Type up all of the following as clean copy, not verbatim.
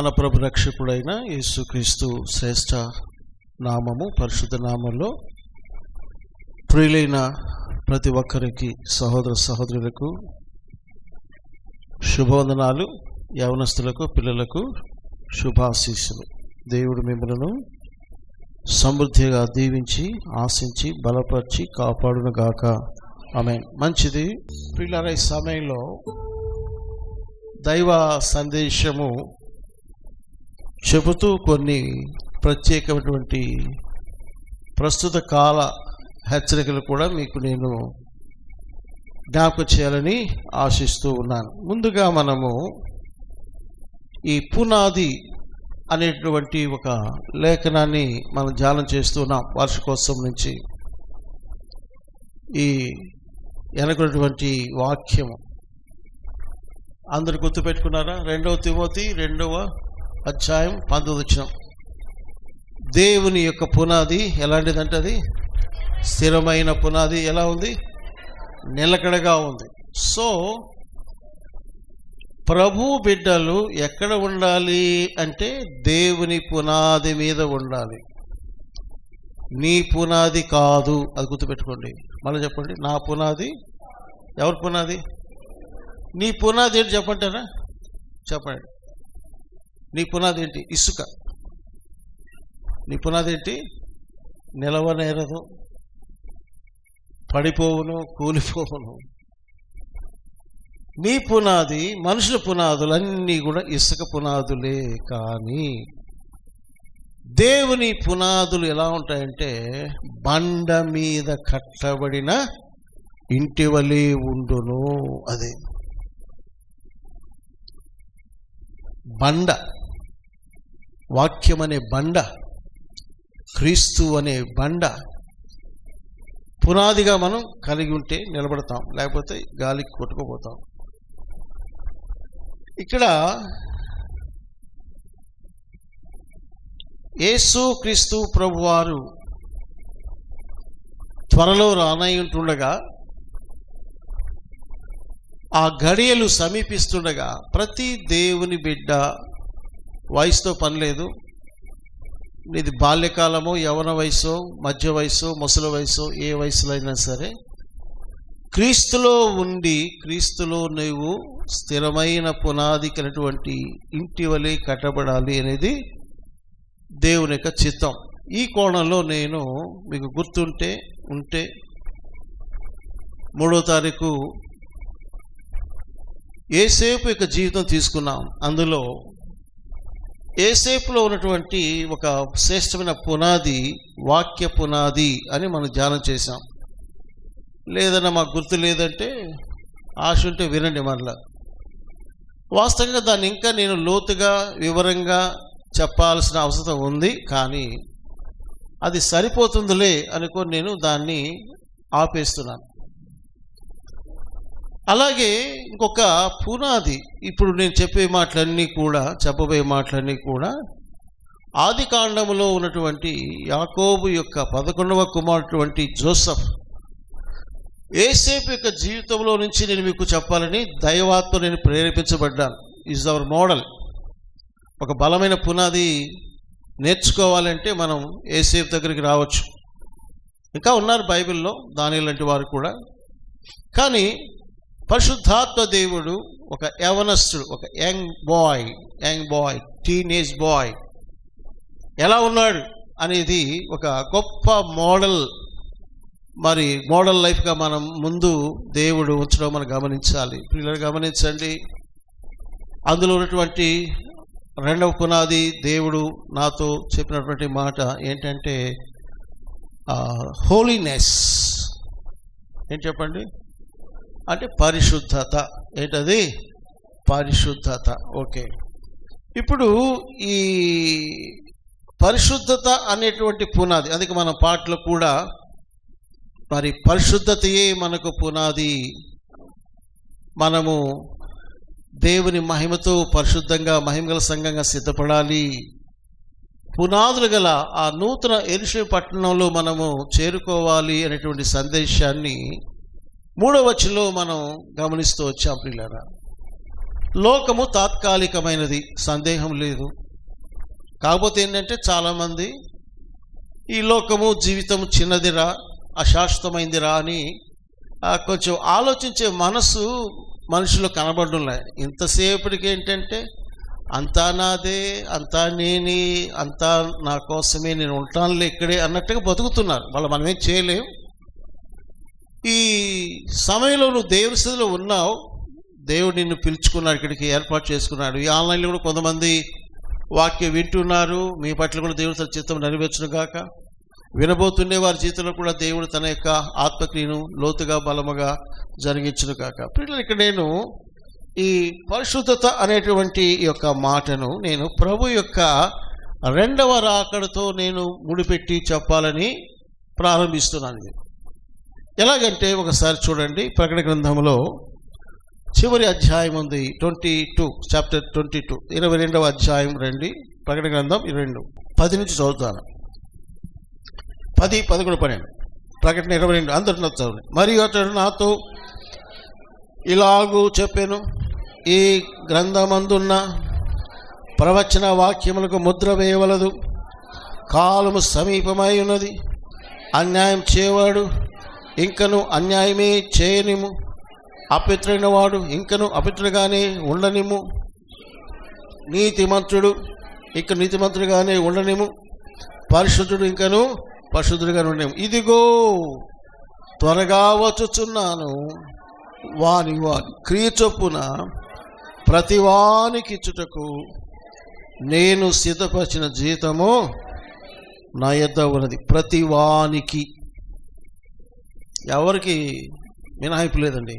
మన ప్రభు రక్షకుడైన యేసుక్రీస్తు శ్రేష్ఠ నామము పరిశుద్ధ నామంలో ప్రియులైన ప్రతి ఒక్కరికి సహోదర సహోదరులకు శుభవందనాలు. యవనస్తులకు పిల్లలకు శుభాశీస్సులు. దేవుడు మిమ్మలను సమృద్ధిగా దీవించి ఆశించి బలపరిచి కాపాడును గాక. ఆమేన్. మంచిది ప్రియులారా, ఈ సమయంలో దైవ సందేశము చెబుతూ కొన్ని ప్రత్యేకమైనటువంటి ప్రస్తుత కాల హెచ్చరికలు కూడా మీకు నేను జ్ఞాపకం చేయాలని ఆశిస్తూ ఉన్నాను. ముందుగా మనము ఈ పునాది అనేటువంటి ఒక లేఖనాన్ని మనం ధ్యానం చేస్తున్నాం. వార్షికోత్సవం నుంచి ఈ వెనకటువంటి వాక్యము అందరు గుర్తుపెట్టుకున్నారా? 2 తిమోతి 2వ అధ్యాయం 19వ వచనం. దేవుని యొక్క పునాది ఎలాంటిదంటే అది స్థిరమైన పునాది. ఎలా ఉంది? నిలకడగా ఉంది. సో ప్రభు బిడ్డలు ఎక్కడ ఉండాలి అంటే దేవుని పునాది మీద ఉండాలి. నీ పునాది కాదు, అది గుర్తుపెట్టుకోండి. మళ్ళీ చెప్పండి, నా పునాది. ఎవరి పునాది? నీ పునాది ఏంటి చెప్పంటారా? చెప్పండి. నీ పునాది ఏంటి? ఇసుక. నీ పునాది ఏంటి? నిలవనేరదు, పడిపోవును, కూలిపోవును. నీ పునాది, మనుషుల పునాదులన్నీ కూడా ఇసుక పునాదులే. కానీ దేవుని పునాదులు ఎలా ఉంటాయంటే బండ మీద కట్టబడిన ఇంటి వలె ఉండును. అదే బండ, వాక్యం అనే బండ, క్రీస్తు అనే బండ పునాదిగా మనం కలిగి ఉంటే నిలబడతాం, లేకపోతే గాలికి కొట్టుకుపోతాం. ఇక్కడ యేసు క్రీస్తు ప్రభువారు త్వరలో రానయ్యుంటుండగా, ఆ గడియలు సమీపిస్తుండగా ప్రతి దేవుని బిడ్డ, వయసుతో పని లేదు, నీది బాల్యకాలమో యవన వయసో మధ్య వయసో ముసలి వయసో ఏ వయసులో అయినా సరే, క్రీస్తులో ఉండి క్రీస్తులో నువ్వు స్థిరమైన పునాది కలిగినటువంటి ఇంటి వలె కట్టబడాలి అనేది దేవుని యొక్క చిత్తం. ఈ కోణంలో నేను మీకు గుర్తుంటే 3వ తారీఖు యోసేపు యొక్క జీవితం తీసుకున్నాం. అందులో యోసేపులో ఉన్నటువంటి ఒక శ్రేష్టమైన పునాది వాక్య పునాది అని మనం ధ్యానం చేశాం. లేదన్నా మాకు గుర్తు లేదంటే ఆశ ఉంటే వినండి. మరలా వాస్తవంగా దాన్ని ఇంకా నేను లోతుగా వివరంగా చెప్పాల్సిన అవసరం ఉంది, కానీ అది సరిపోతుందిలే అనుకొని నేను దాన్ని ఆపేస్తున్నాను. అలాగే ఇంకొక పునాది, ఇప్పుడు నేను చెప్పబోయే మాటలన్నీ కూడా ఆది కాండములో ఉన్నటువంటి యాకోబు యొక్క 11వ కుమారుడు జోసెఫ్, యోసేపు యొక్క జీవితంలో నుంచి నేను మీకు చెప్పాలని దైవాత్మ నేను ప్రేరేపించబడ్డాను. Is our model. ఒక బలమైన పునాది నేర్చుకోవాలంటే మనం యోసేపు దగ్గరికి రావచ్చు. ఇంకా ఉన్నారు బైబిల్లో దానియేలు లాంటి వారు కూడా. కానీ పరిశుద్ధాత్మ దేవుడు ఒక యవనస్తుడు, ఒక యంగ్ బాయ్, టీనేజ్ బాయ్ ఎలా ఉన్నాడు అనేది ఒక గొప్ప మోడల్ లైఫ్గా మనం ముందు దేవుడు ఉంచడం మనం గమనించాలి. పిల్లలు గమనించండి. అందులో ఉన్నటువంటి 2వ పునాది దేవుడు నాతో చెప్పినటువంటి మాట ఏంటంటే హోలీనెస్. ఏం చెప్పండి? అంటే పరిశుద్ధత. ఏంటది? పరిశుద్ధత. ఓకే. ఇప్పుడు ఈ పరిశుద్ధత అనేటువంటి పునాది, అందుకే మన పాటలు కూడా పరిశుద్ధతయే మనకు పునాది. మనము దేవుని మహిమతో పరిశుద్ధంగా మహిమగల సంఘంగా సిద్ధపడాలి. పునాదులు గల ఆ నూతన యెరూషలేము పట్టణంలో మనము చేరుకోవాలి అనేటువంటి సందేశాన్ని 3వ వచనంలో మనం గమనిస్తూ వచ్చాం. ప్రియులారా, లోకము తాత్కాలికమైనది, సందేహం లేదు. కాకపోతే ఏంటంటే చాలామంది ఈ లోకము జీవితం చిన్నదిరా, అశాశ్వతమైందిరా అని కొంచెం ఆలోచించే మనసు మనుషులు కనబడులే. ఇంతసేపటికి ఏంటంటే అంతా నాదే, అంతా నేనే, అంతా నా కోసమే, నేను ఉంటానులే ఇక్కడే అన్నట్టుగా బతుకుతున్నారు. మనమేం చేయలేం. ఈ సమయంలో నువ్వు దేవుని స్థితిలో ఉన్నావు, దేవుడు నిన్ను పిలుచుకున్నాడు, ఇక్కడికి ఏర్పాటు చేసుకున్నాడు. ఈ ఆన్లైన్లో కూడా కొంతమంది వాక్యం వింటున్నారు. మీ పట్ల కూడా దేవుడు తన చిత్తం నెరవేర్చును గాక. వినబోతుండే వారి జీవితంలో కూడా దేవుడు తన యొక్క ఆత్మక్రియను లోతుగా బలముగా జరిగించును గాక. పిల్లలు, ఇక్కడ నేను ఈ పరిశుద్ధత అనేటువంటి యొక్క మాటను నేను ప్రభు యొక్క రెండవ రాకడతో నేను ముడిపెట్టి చెప్పాలని ప్రారంభిస్తున్నాను. ఎలాగంటే ఒకసారి చూడండి, ప్రకటన గ్రంథంలో చివరి అధ్యాయం ఉంది, 22 చాప్టర్ 22 22వ అధ్యాయం రండి. ప్రకటన గ్రంథం 2:10 నుంచి చదువుతాను. 10, 11, 12. ప్రకటన 22 అందరితో చదవండి. మరియు అతడు నాతో ఇలాగూ చెప్పాను, ఈ గ్రంథమందున్న ప్రవచన వాక్యములకు ముద్ర వేయవలదు, కాలము సమీపమై ఉన్నది. అన్యాయం చేయవాడు ఇంకను అన్యాయమే చేయనిము, అపవిత్రుడైన వాడు ఇంకను అపవిత్రుడుగానే ఉండనిము, నీతిమంతుడు ఇంక నీతిమంతుడుగానే ఉండనిము, పరిశుద్ధుడు ఇంకను పరిశుద్ధుడుగానే ఉండనిము. ఇదిగో త్వరగా వచ్చుచున్నాను, వాని క్రియ చొప్పున ప్రతివానికి ఇచ్చుటకు నేను సిద్ధపరిచిన జీతము నా యొద్ద ఉన్నది. ప్రతివానికి, ఎవరికి మినహాయింపు లేదండి.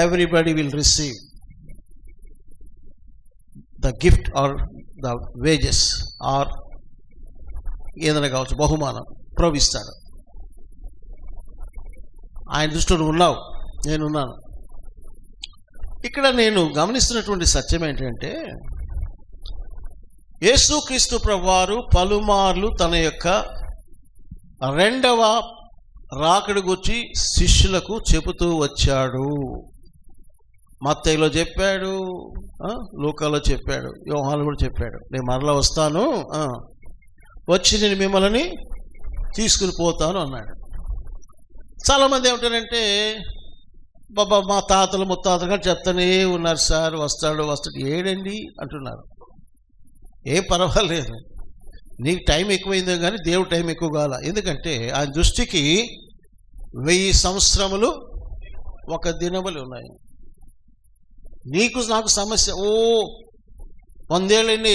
Everybody will receive the gift or the wages or ఏదైనా కావచ్చు, బహుమానం ప్రవహిస్తాడు. ఆయన దృష్టిలో ఉన్నావు, నేనున్నాను. ఇక్కడ నేను గమనిస్తున్నటువంటి సత్యం ఏంటంటే, యేసుక్రీస్తు ప్రభువారు పలుమార్లు తన యొక్క రెండవ రాకడ గురించి శిష్యులకు చెబుతూ వచ్చాడు. మత్తయిలో చెప్పాడు, లూకాలో చెప్పాడు, యోహానులో కూడా చెప్పాడు, నేను మరలా వస్తాను, వచ్చి నేను మిమ్మల్ని తీసుకుని పోతాను అన్నాడు. చాలామంది ఏమంటారంటే, బాబా మా తాతలు ముత్తాతలు కానీ చెప్తానే ఉన్నారు సార్, వస్తాడు ఏడండి అంటున్నారు. ఏం పర్వాలేదు, నీకు టైం ఎక్కువైందో కానీ దేవుడు టైం ఎక్కువ కాల. ఎందుకంటే ఆయన దృష్టికి 1000 సంవత్సరములు ఒక దినములు ఉన్నాయి. నీకు నాకు సమస్య, 100 ఏళ్ళైంది,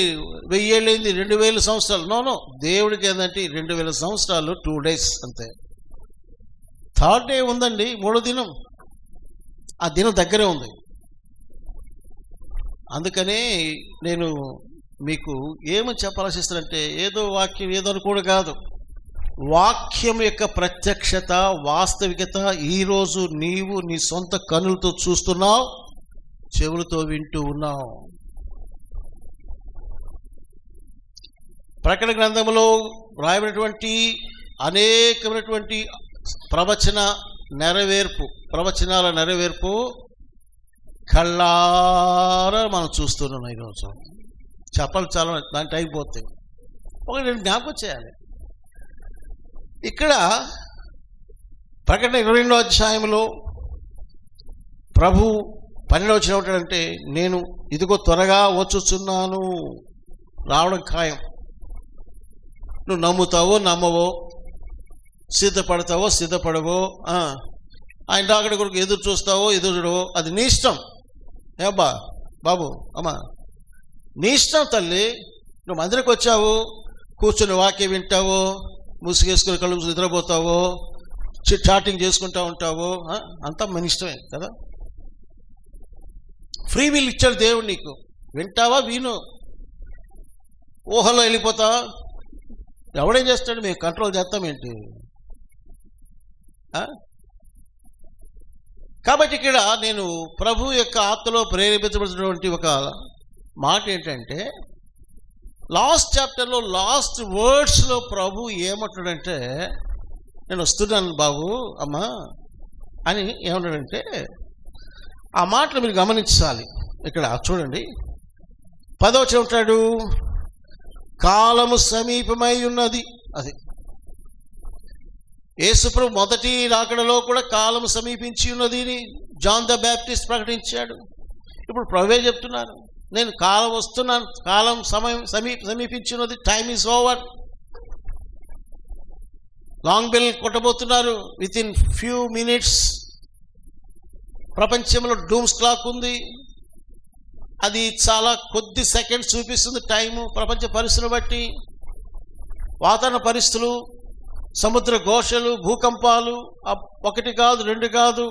1000 ఏళ్ళైంది, 2000 సంవత్సరాలు. నో, దేవుడికి ఏంటంటే 2000 సంవత్సరాలు 2 days అంతే. థర్డ్ డే ఉందండి, 3వ దినం, ఆ దినం దగ్గరే ఉంది. అందుకనే నేను మీకు ఏమని చెప్పాల్సిస్తానంటే, ఏదో వాక్యం ఏదో కూడా కాదు, వాక్యం యొక్క ప్రత్యక్షత, వాస్తవికత ఈరోజు నీవు నీ సొంత కన్నులతో చూస్తున్నావు, చెవులతో వింటూ ఉన్నావు. ప్రకటన గ్రంథంలో రాయబడినటువంటి అనేకమైనటువంటి ప్రవచనాల నెరవేర్పు కళ్ళారా మనం చూస్తున్నాం. ఈరోజు చెప్పాలి చాలా, దాని టైం పోతే ఒకటి నేను జ్ఞాపకం చేయాలి. ఇక్కడ ప్రకటన 22వ అధ్యాయంలో ప్రభు 12వ వచనం ఏమంటాడంటే, నేను ఇదిగో త్వరగా వచ్చుచున్నాను, రావడం ఖాయం. నువ్వు నమ్ముతావో నమ్మవో, సిద్ధపడతావో సిద్ధపడవో, ఆయన రాకడ కొరకు ఎదురు చూస్తావో ఎదురు చూడవో, అది నీ ఇష్టం. ఏబ్బా బాబు అమ్మా, నీ ఇష్టం తల్లి. నువ్వు మందిరికి వచ్చావు, కూర్చొని వాక్యం వింటావో, ముసుగేసుకుని కళ్ళు మూసుకుని నిద్రపోతావో, చాటింగ్ చేసుకుంటా ఉంటావో, అంతా మన ఇష్టమే కదా. ఫ్రీ విల్ ఇచ్చాడు దేవుడు నీకు, వింటావా విను, ఊహలో వెళ్ళిపోతావా, ఎవడేం చేస్తాడు, మేము కంట్రోల్ చేస్తామేంటి. కాబట్టి ఇక్కడ నేను ప్రభు యొక్క ఆత్మలో ప్రేరేపించబడినటువంటి ఒక మాట ఏంటంటే, లాస్ట్ చాప్టర్లో లాస్ట్ వర్డ్స్లో ప్రభు ఏమంటాడంటే, నేను వస్తున్నాను బాబు అమ్మా అని ఏమంటాడంటే, ఆ మాటలు మీరు గమనించాలి. ఇక్కడ చూడండి 10వ వచనం ఉంటాడు, కాలము సమీపమై ఉన్నది. అది యేసుప్రభు మొదటి రాకడలో కూడా కాలం సమీపించి ఉన్నది జాన్ ద బ్యాప్టిస్ట్ ప్రకటించాడు. ఇప్పుడు ప్రభువే చెప్తున్నారు, నేను కాలం వస్తున్నాను, కాలం సమయం సమీపించి ఉన్నది, time is over. Long bell కొట్టబోతున్నారు విత్ ఇన్ ఫ్యూ మినిట్స్. ప్రపంచంలో డూమ్స్ క్లాక్ ఉంది, అది చాలా కొద్ది సెకండ్స్ చూపిస్తుంది టైము. ప్రపంచ పరిస్థితులను బట్టి, వాతావరణ పరిస్థితులు, సముద్ర ఘోషలు, భూకంపాలు, 1 కాదు 2 కాదు,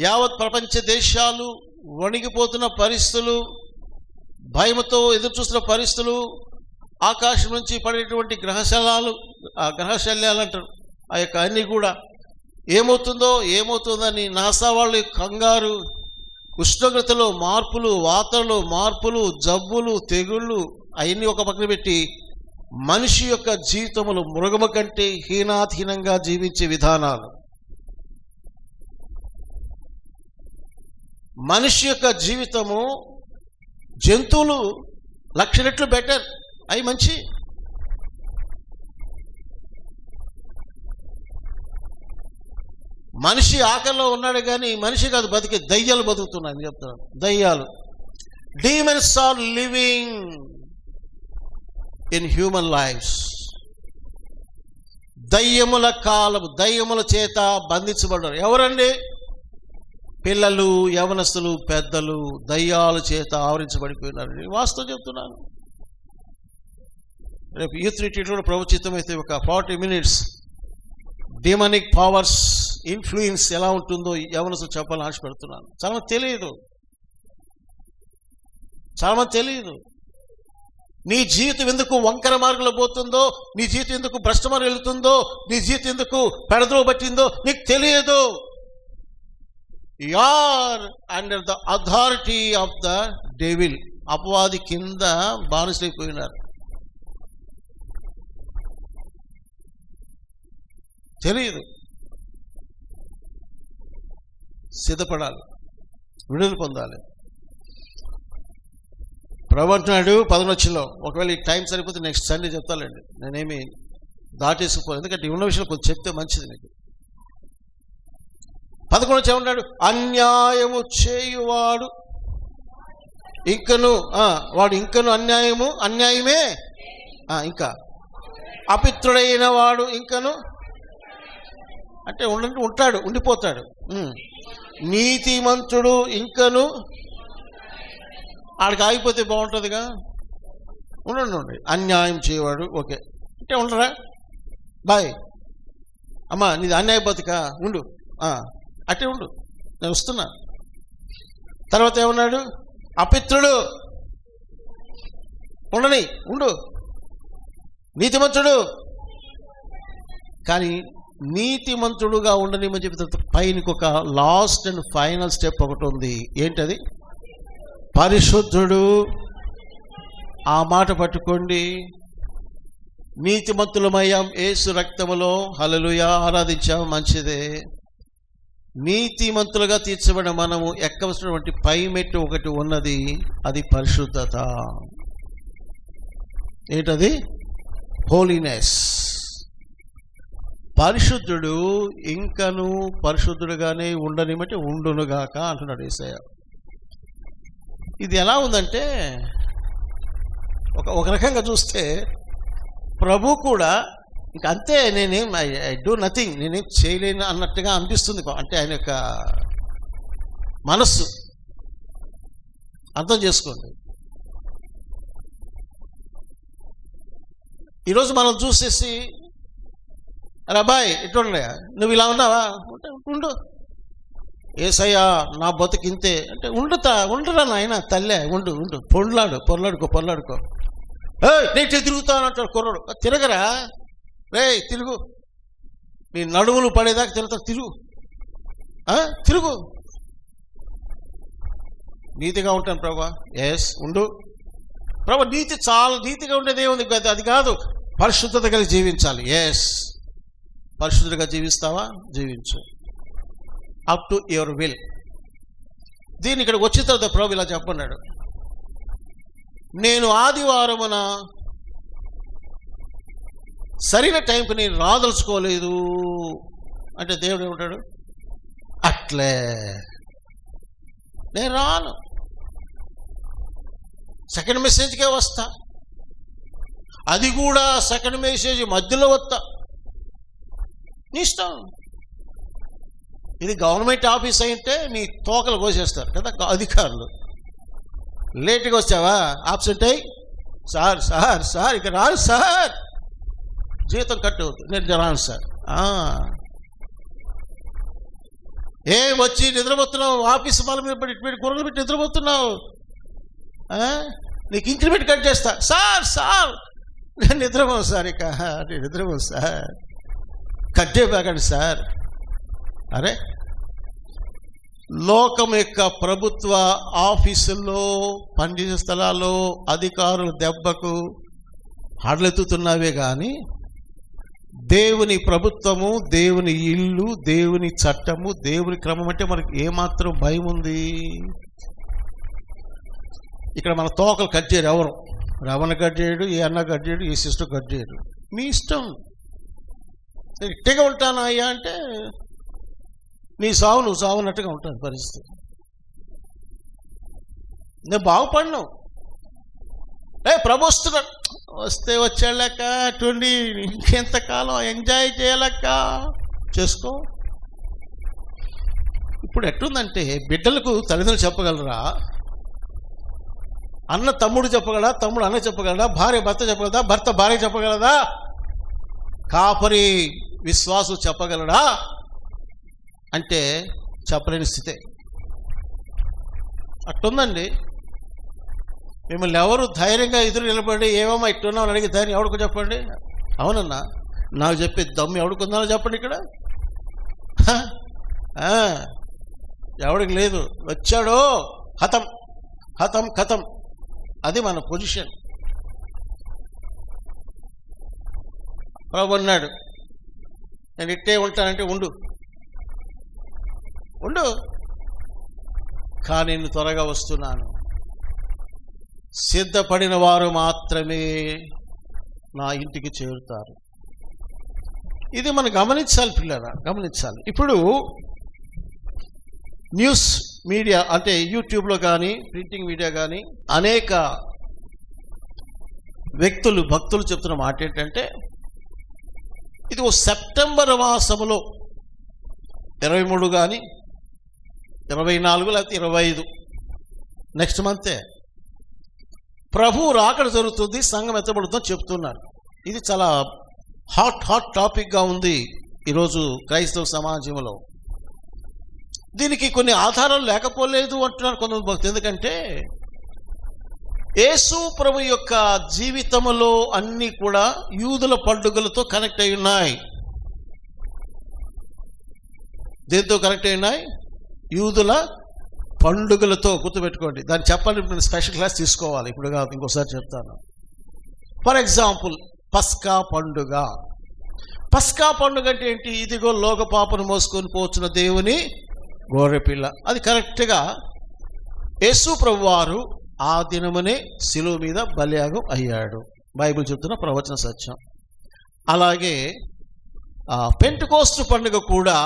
యావత్ ప్రపంచ దేశాలు వణిగిపోతున్న పరిస్థితులు, భయంతో ఎదురు చూస్తున్న పరిస్థితులు, ఆకాశం నుంచి పడేటువంటి గ్రహశల్యాలు అంటారు, ఆ యొక్క అన్నీ కూడా ఏమవుతుందని నాసా వాళ్ళు కంగారు. ఉష్ణోగ్రతలో మార్పులు, వాతావరణంలో మార్పులు, జబ్బులు, తెగుళ్ళు అవన్నీ ఒక పక్కన పెట్టి మనిషి యొక్క జీవితములు మృగము కంటే హీనాతిహీనంగా జీవించే విధానాలు, మనిషి యొక్క జీవితము జంతువులు 1,00,000 రెట్లు బెటర్, అవి మంచి. మనిషి ఆకలిలో ఉన్నాడు కానీ మనిషి కాదు బతికే, దయ్యాలు బతుకుతున్నాయని చెప్తున్నాను. దయ్యాలు, demons are living in human lifes. దయ్యముల కాలం, దయ్యముల చేత బంధించబడ్డారు. ఎవరండి? పిల్లలు, యవనస్తులు, పెద్దలు దయ్యాల చేత ఆవరించబడిపోయినారు. వాస్తవం చెప్తున్నాను. రేపు యూత్ రిట్రీట్లో ప్రవచితం అయితే ఒక 40 minutes డిమనిక్ పవర్స్ ఇన్ఫ్లుయెన్స్ ఎలా ఉంటుందో యవనస్తులు చెప్పాలని ఆశపెడుతున్నాను. చాలా మంది తెలియదు. నీ జీవితం ఎందుకు వంకర మార్గంలో పోతుందో, నీ జీవితం ఎందుకు భ్రష్ట మార్గం వెళుతుందో, నీ జీవితం ఎందుకు పెడద్రో పట్టిందో నీకు తెలియదు. You are under the authority of the devil. అపవాది కింద బానిసైపోయినారు. తెలియదు. సిద్ధపడాలి, విడుదల పొందాలి. ప్రభు అంటున్నాడు 11 ఒకవేళ ఈ టైం సరిపోతే నెక్స్ట్ సండే చెప్తానండి, నేనేమి దాటేసుకుపోను, ఎందుకంటే ఉన్న విషయాలు కొంచెం చెప్తే మంచిది మీకు. 11 ఏమన్నాడు? అన్యాయము చేయువాడు ఇంకను వాడు ఇంకను అన్యాయమే, ఇంకా అపిత్రుడైన వాడు ఇంకను అంటే ఉండిపోతాడు. నీతిమంతుడు ఇంకను ఆడికి ఆగిపోతే బాగుంటుందిగా. ఉండండి. అన్యాయం చేయవాడు ఓకే అంటే ఉండరా, బాయ్ అమ్మా నీది అన్యాయ బతుకా, ఉండు అట్టే ఉండు, నేను వస్తున్నా. తర్వాత ఏమన్నాడు? అపిత్రుడు ఉండు, నీతిమంతుడు. కానీ నీతిమంతుడుగా ఉండనిమని చెప్పిన తర్వాత పైనకి ఒక లాస్ట్ అండ్ ఫైనల్ స్టెప్ ఒకటి ఉంది. ఏంటది? పరిశుద్ధుడు. ఆ మాట పట్టుకోండి. నీతిమంతులమయ్యాం యేసు రక్తములో, హల్లెలూయా, ఆరాధించాం, మంచిదే. నీతిమంతులుగా తీర్చబడిన మనము ఎక్కవలసినటువంటి పై మెట్టు ఒకటి ఉన్నది, అది పరిశుద్ధత. ఏంటది? హోలీనెస్. పరిశుద్ధుడు ఇంకను పరిశుద్ధుడుగానే ఉండనిమంటే ఉండునుగాక అంటున్నాడు యేసయ్య. ఇది ఎలా ఉందంటే ఒక రకంగా చూస్తే ప్రభు కూడా ఇంక అంతే, నేనేం ఐ డూ నథింగ్, నేనేం చేయలేను అన్నట్టుగా అనిపిస్తుంది. అంటే ఆయన యొక్క మనస్సు అర్థం చేసుకోండి. ఈరోజు మనం చూసేసి అరే అబ్బాయి ఇట్లా నువ్వు ఇలా ఉన్నావా, ఉండు, యేసయ్యా నా బతుకింతే అంటే ఉండరా నాయన తల్లే, ఉండు, పొరలాడుకో. నేను తిరుగుతాను అంటాడు కుర్రాడు. తిరగరా రే, తిరుగు, నీ నడుములు పడేదాకా తిరుగు. నీతిగా ఉంటాను ప్రభా. ఎస్ ఉండు ప్రభా. చాలా నీతిగా ఉండేది ఏముంది, అది కాదు, పరిశుద్ధత కలిగి జీవించాలి. ఎస్, పరిశుద్ధంగా జీవిస్తావా? జీవించు, అప్ టు యువర్ విల్. దీన్ని ఇక్కడికి వచ్చిన తర్వాత ప్రభు ఇలా చెప్పన్నాడు, నేను ఆదివారమున సరైన టైంకి నేను రాదలుచుకోలేదు అంటే దేవుడు ఏమంటాడు, అట్లే నేను రాను, సెకండ్ మెసేజ్కే వస్తా, అది కూడా సెకండ్ మెసేజ్ మధ్యలో వస్తా, నీ ఇష్టం. ఇది గవర్నమెంట్ ఆఫీస్ అయితే మీ తోకలు కోసేస్తారు కదా అధికారులు. లేట్గా వచ్చావా, ఆబ్సెంట్ అయ్యి, సార్ సార్ సార్ ఇక రాను సార్, జీతం కట్ అవుతుంది, నేను రాను సార్. ఏం వచ్చి నిద్రపోతున్నావు, ఆఫీస్ వాళ్ళ మీద పెట్టి కూరలు పెట్టి నిద్రపోతున్నావు, నీకు ఇంక్రిమెంట్ కట్ చేస్తా. సార్ సార్ నేను నిద్రపోను సార్, ఇక నేను నిద్రపోను సార్, కట్ చేయబాకండి సార్. అరే, లోకం యొక్క ప్రభుత్వ ఆఫీసుల్లో, పనిచేసే స్థలాల్లో అధికారుల దెబ్బకు హడలెత్తుతున్నావే కానీ దేవుని ప్రభుత్వము, దేవుని ఇల్లు, దేవుని చట్టము, దేవుని క్రమం అంటే మనకి ఏమాత్రం భయం ఉంది? ఇక్కడ మన తోకలు కట్ చేయరు ఎవరు, రమణ కట్ చేయడు, ఏ అన్న కట్ చేయడు, ఏ సిస్టర్ కట్ చేయడు, మీ ఇష్టం. ఇట్టగా ఉంటానా అయ్యా అంటే నీ సావు నువ్వు సావున్నట్టుగా ఉంటుంది పరిస్థితి. నేను బాగుపడినావు, ప్రభు వస్తున్నాడు, వస్తే వచ్చాళ్ళక అటువంటి ఇంకెంతకాలం ఎంజాయ్ చేయలేక చేసుకో. ఇప్పుడు ఎట్లుందంటే బిడ్డలకు తల్లిదండ్రులు చెప్పగలరా, అన్న తమ్ముడు చెప్పగలరా, తమ్ముడు అన్న చెప్పగలరా, భార్య భర్త చెప్పగలదా, భర్త భార్య చెప్పగలదా, కాపరి విశ్వాసు చెప్పగలడా అంటే చెప్పలేని స్థితే. అట్టుందండి. మిమ్మల్ని ఎవరు ధైర్యంగా ఎదురు నిలబడి ఏమమ్మా ఇట్టున్నావు అని అడిగి ధైర్యం ఎవడికో చెప్పండి. అవునన్నా నాకు చెప్పే దమ్ము ఎవడికుందానో చెప్పండి. ఇక్కడ ఎవడికి లేదు. వచ్చాడో హతం హతం కథం, అది మన పొజిషన్. ప్రభు అన్నాడు, నేను ఇట్టే ఉంటానంటే ఉండు ఉండు, కానీ నేను త్వరగా వస్తున్నాను. సిద్ధపడిన వారు మాత్రమే నా ఇంటికి చేరుతారు. ఇది మనం గమనించాలి పిల్లరా, గమనించాలి. ఇప్పుడు న్యూస్ మీడియా అంటే యూట్యూబ్లో కానీ ప్రింటింగ్ మీడియా కానీ అనేక వ్యక్తులు భక్తులు చెప్తున్న మాట ఏంటంటే, ఇది ఓ సెప్టెంబర్ మాసములో 23 కానీ 24 లేకపోతే 25 నెక్స్ట్ మంతే ప్రభు రాకడ జరుగుతుంది, సంఘం ఎత్తబడుతుందని చెప్తున్నారు. ఇది చాలా హాట్ టాపిక్గా ఉంది ఈరోజు క్రైస్తవ సమాజంలో. దీనికి కొన్ని ఆధారాలు లేకపోలేదు అంటున్నారు కొంతమంది భక్తులు. ఎందుకంటే యేసు ప్రభు యొక్క జీవితంలో అన్నీ కూడా యూదుల పండుగలతో కనెక్ట్ అయి ఉన్నాయి. దేంతో కనెక్ట్ అయి ఉన్నాయి? యూదుల పండుగలతో. గుర్తుపెట్టుకోండి. దాన్ని చెప్పాలి, స్పెషల్ క్లాస్ తీసుకోవాలి. ఇప్పుడు కాదు, ఇంకోసారి చెప్తాను. ఫర్ ఎగ్జాంపుల్ పస్కా పండుగ. పస్కా పండుగ అంటే ఏంటి? ఇదిగో లోక పాపను మోసుకొని పోతున్న దేవుని గొర్రెపిల్ల. అది కరెక్ట్గా యేసు ప్రభు వారు ఆ దినమునే శిలువ మీద బలియాగం అయ్యాడు. బైబిల్ చెప్తున్న ప్రవచన సత్యం. అలాగే పెంటెకోస్తు పండుగ కూడా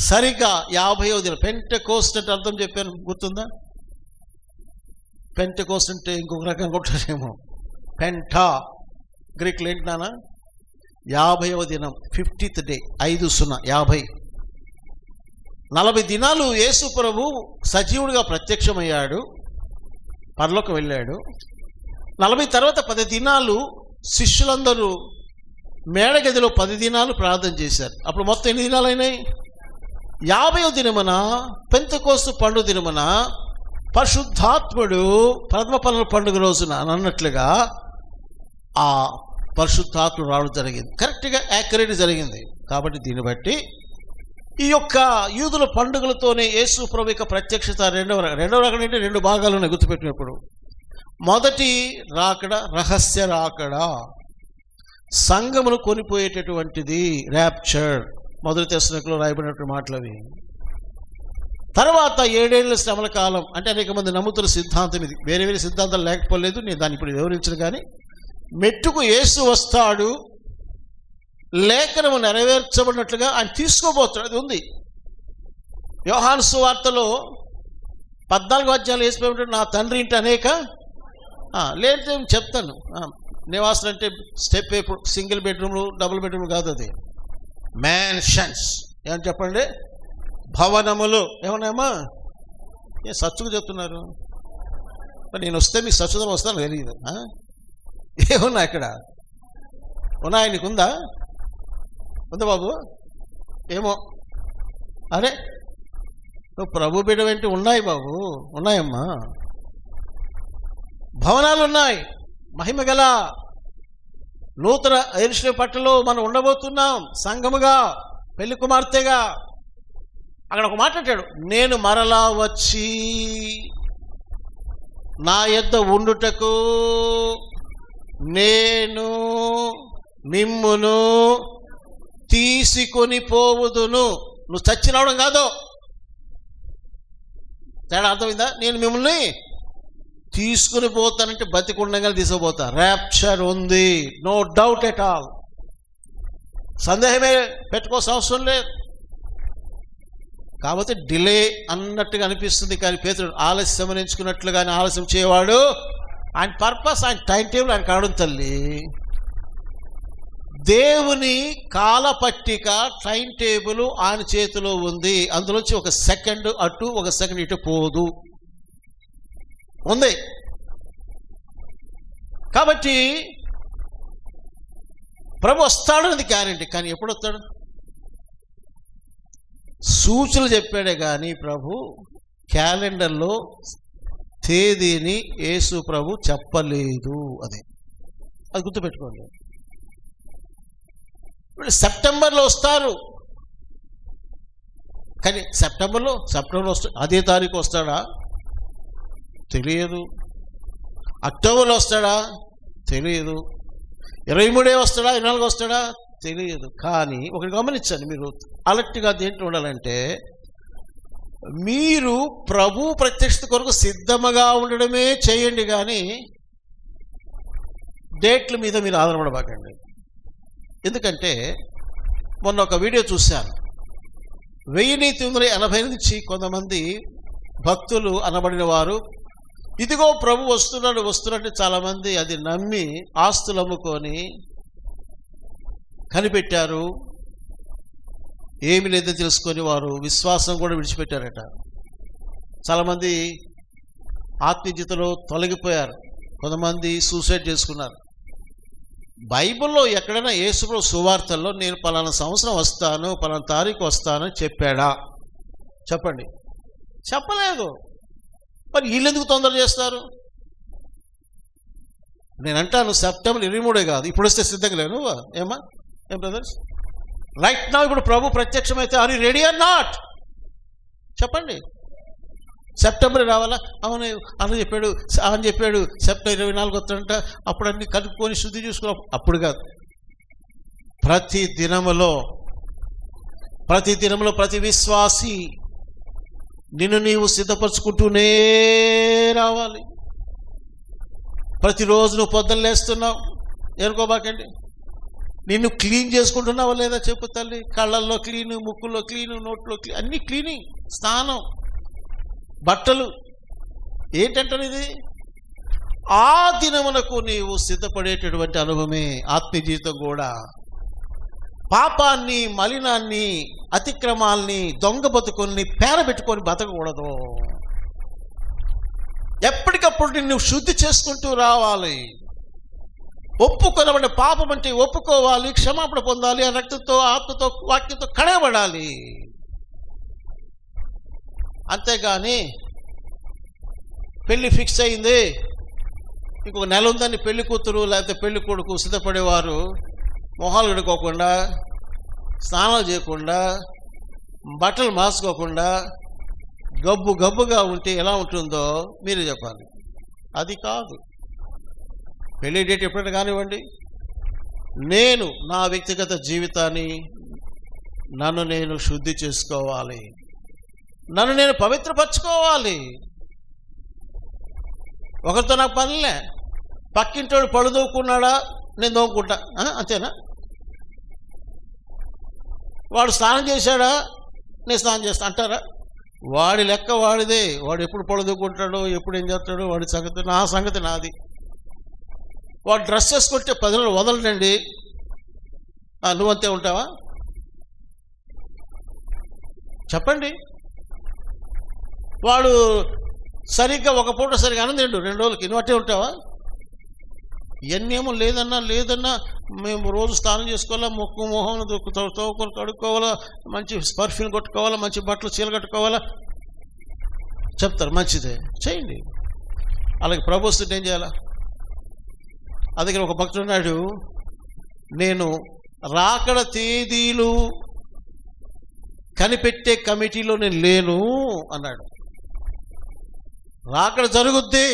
సరిగ్గా 50వ దినం. పెంటెకోస్ట్ అంటే అర్థం చెప్పాను, గుర్తుందా? పెంటెకోస్ట్ అంటే ఇంకొక రకంగా ఉంటారేమో. పెంటా గ్రీక్లో ఏంటి నాన్న? 50వ దినం, 50th డే, 50 40 దినాలు యేసు ప్రభు సజీవుడిగా ప్రత్యక్షమయ్యాడు, పరలోకం వెళ్ళాడు. 40 తర్వాత 10 దినాలు శిష్యులందరూ మేడగదిలో 10 దినాలు ప్రార్థన చేశారు. అప్పుడు మొత్తం ఎన్ని దినాలు అయినాయి? 50వ దినమున పెంతెకోస్తు పండుగ దినమున పరిశుద్ధాత్ముడు ప్రథమ ఫలముల పండుగ రోజున అన్నట్లుగా ఆ పరిశుద్ధాత్ముడు రావడం జరిగింది. కరెక్ట్గా యాక్యురేట్ జరిగింది. కాబట్టి దీన్ని బట్టి ఈ యొక్క యూదుల పండుగలతోనే యేసు ప్రభు యొక్క ప్రత్యక్షత రెండవ రాకడ అంటే 2 భాగాలు ఉన్నాయి గుర్తుపెట్టినప్పుడు. మొదటి రాకడ రహస్య రాకడ, సంఘమును కొనిపోయేటటువంటిది, ర్యాప్చర్. మొదటి తెస్సలోనికలో రాయబడినటువంటి మాటలు అవి. తర్వాత 7 ఏళ్ల శ్రమల కాలం, అంటే అనేక మంది నమ్ముతున్న సిద్ధాంతం ఇది. వేరే వేరే సిద్ధాంతాలు లేకపోలేదు, నేను దాన్ని ఇప్పుడు వివరించను. కానీ మెట్టుకు యేసు వస్తాడు, లేఖనము నెరవేర్చబడినట్లుగా ఆయన తీసుకోబోతాడు. అది ఉంది యోహాను సువార్తలో 14 అధ్యాయాలు వేసిపోయి, నా తండ్రి ఇంటి అనేక లేదంటే చెప్తాను. నివాసాలు అంటే స్టెప్ ఎప్పుడు సింగిల్ బెడ్రూమ్లు డబుల్ బెడ్రూమ్లు కాదు, అది మ్యాన్షన్స్. ఏమని చెప్పండి? భవనములు. ఏమన్నాయమ్మా? సచ్చుకు చెప్తున్నారు. నేను వస్తే మీకు సచ్చుదనం వస్తాను తెలియదు. ఏమున్నా ఇక్కడ ఉన్నాయా? నీకు ఉందా బాబు? ఏమో. అరే నువ్వు ప్రభు బిడ్డ వెంట ఉన్నాయి బాబు, ఉన్నాయమ్మా. భవనాలు ఉన్నాయి, మహిమ గల నూతన యెరూషలేము పట్టణంలో మనం ఉండబోతున్నాం సంఘముగా, పెళ్లి కుమార్తెగా. అక్కడ ఒక మాట అంటాడు, నేను మరలా వచ్చి నా యొద్ద ఉండుటకు నేను మిమ్మును తీసుకొని పోవుదును. నువ్వు చచ్చి రావడం కాదు, తేడా అర్థమైందా? నేను మిమ్మల్ని తీసుకుని పోతానంటే బతికుండగా తీసుకుపోతా. ర్యాప్చర్ ఉంది, నో డౌట్ ఎట్ ఆల్. సందేహమే పెట్టుకోవాల్సిన అవసరం లేదు. కాబట్టి డిలే అన్నట్టుగా అనిపిస్తుంది, కానీ పేతురు ఆలస్యం ఎంచుకున్నట్లుగానే ఆలస్యం చేయవాడు. ఆయన పర్పస్, ఆయన టైం టేబుల్ ఆయన కావడం తల్లి. దేవుని కాలపట్టిక టైం టేబుల్ ఆయన చేతిలో ఉంది. అందులోంచి ఒక సెకండ్ అటు ఒక సెకండ్ ఇటు పోదు, ఉంది. కాబట్టి ప్రభు వస్తాడు అనేది గ్యారెంటీ. కానీ ఎప్పుడు వస్తాడు? సూచనలు చెప్పాడే కానీ ప్రభు క్యాలెండర్లో తేదీని యేసు ప్రభు చెప్పలేదు. అది గుర్తుపెట్టుకోండి. సెప్టెంబర్లో వస్తారు, కానీ సెప్టెంబర్లో వస్తా అదే తారీఖు వస్తాడా తెలియదు. అక్టోబర్లో వస్తాడా తెలియదు. 23 వస్తాడా, 24 వస్తాడా తెలియదు. కానీ ఒకటి గమనించండి, మీరు అలర్ట్గా దేంట్లో ఉండాలంటే, మీరు ప్రభు ప్రత్యక్షత కొరకు సిద్ధముగా ఉండడమే చేయండి, కానీ డేట్ల మీద మీరు ఆధారపడబాకండి. ఎందుకంటే మొన్న ఒక వీడియో చూశాను. 1980 నుంచి కొంతమంది భక్తులు అనబడిన వారు, ఇదిగో ప్రభు వస్తున్నట్టు చాలామంది అది నమ్మి ఆస్తులు అమ్ముకొని కనిపెట్టారు. ఏమి లేదో తెలుసుకొని వారు విశ్వాసం కూడా విడిచిపెట్టారట. చాలామంది ఆత్మీయతలో తొలగిపోయారు, కొంతమంది సూసైడ్ చేసుకున్నారు. బైబిల్లో ఎక్కడైనా యేసుప్రభు సువార్తల్లో నేను పలానా సంవత్సరం వస్తాను, పలానా తారీఖు వస్తాను చెప్పాడా? చెప్పండి. చెప్పలేదు. మరి వీళ్ళెందుకు తొందర చేస్తారు? నేనంటాను సెప్టెంబర్ 23 కాదు, ఇప్పుడు వస్తే సిద్ధంగా లేను. ఏం బ్రదర్స్? రైట్ నా ఇప్పుడు ప్రభు ప్రత్యక్షమైతే are you ready or not? చెప్పండి. సెప్టెంబర్ రావాలా? అవును అని చెప్పాడు సెప్టెంబర్ 24 వస్తాడంట. అప్పుడు అన్ని కలుపుకొని శుద్ధి చూసుకున్నాం. అప్పుడు కాదు, ప్రతి దినములో ప్రతి విశ్వాసి నిన్ను నీవు సిద్ధపరచుకుంటూనే రావాలి. ప్రతిరోజు నువ్వు పొద్దున్న లేస్తున్నావు, ఏనుకోబాకండి. నిన్ను క్లీన్ చేసుకుంటున్నావా లేదా చెప్పు తల్లి. కళ్ళల్లో క్లీను, ముక్కుల్లో క్లీను, నోట్లో క్లీన్, అన్ని క్లీనింగ్, స్నానం, బట్టలు. ఏంటంటారు ఇది? ఆ దినమునకు నీవు సిద్ధపడేటటువంటి అనుభవమే ఆత్మీయ జీవితం కూడా. పాపాన్ని, మలినాన్ని, అతిక్రమాల్ని, దొంగ బతుకుల్ని పేరబెట్టుకొని బతకకూడదు. ఎప్పటికప్పుడు నిన్ను శుద్ధి చేసుకుంటూ రావాలి. ఒప్పుకొనబడిన పాపం అంటే ఒప్పుకోవాలి, క్షమాపణ పొందాలి, ఆ రక్తంతో, ఆత్మతో, వాక్యంతో కడగబడాలి. అంతేగాని పెళ్లి ఫిక్స్ అయింది, ఇంకొక నెల ఉందని పెళ్లి కూతురు లేకపోతే పెళ్లి కొడుకు సిద్ధపడేవారు మొహాలు కడుక్కోకుండా, స్నానాలు చేయకుండా, బట్టలు మార్చుకోకుండా గబ్బుగా ఉంటే ఎలా ఉంటుందో మీరే చెప్పాలి. అది కాదు. పెళ్లి డేట్ ఎప్పుడైనా కానివ్వండి, నేను నా వ్యక్తిగత జీవితాన్ని నన్ను నేను శుద్ధి చేసుకోవాలి. నన్ను నేను పవిత్రపరచుకోవాలి. ఒకరితో నాకు పనిలే. పక్కింటోడు పళ్ళు దోక్కున్నాడా, నేను దోక్కుంటా, అంతేనా? వాడు స్నానం చేశాడా, నేను స్నానం చేస్తా అంటారా? వాడి లెక్క వాడిదే. వాడు ఎప్పుడు పళ్ళు దోక్కుంటాడో, ఎప్పుడు ఏం చేస్తాడో వాడి సంగతి, నా సంగతి నాది. వాడు డ్రెస్ చేసుకుంటే 10 రోజులు వదలనండి. నువ్వంతే ఉంటావా? చెప్పండి. వాడు సరిగ్గా ఒక పూట సరిగ్గా అన్నం తిండు 2 రోజులకి, నువ్వు అట్టే ఉంటావా? ఇవన్నేమో లేదన్నా మేము రోజు స్నానం చేసుకోవాలా, ముక్కు మొహం తోకొని కడుక్కోవాలా, మంచి పర్ఫ్యూమ్ కొట్టుకోవాలా, మంచి బట్టలు చీల కట్టుకోవాలా చెప్తారు. మంచిదే, చేయండి. అలాగే ప్రభు వస్తుంటే ఏం చేయాలా? అందుకే ఒక భక్తుడు ఉన్నాడు, నేను రాకడ తేదీలు కనిపెట్టే కమిటీలో నేను లేను అన్నాడు. రాకడ జరుగుద్ది,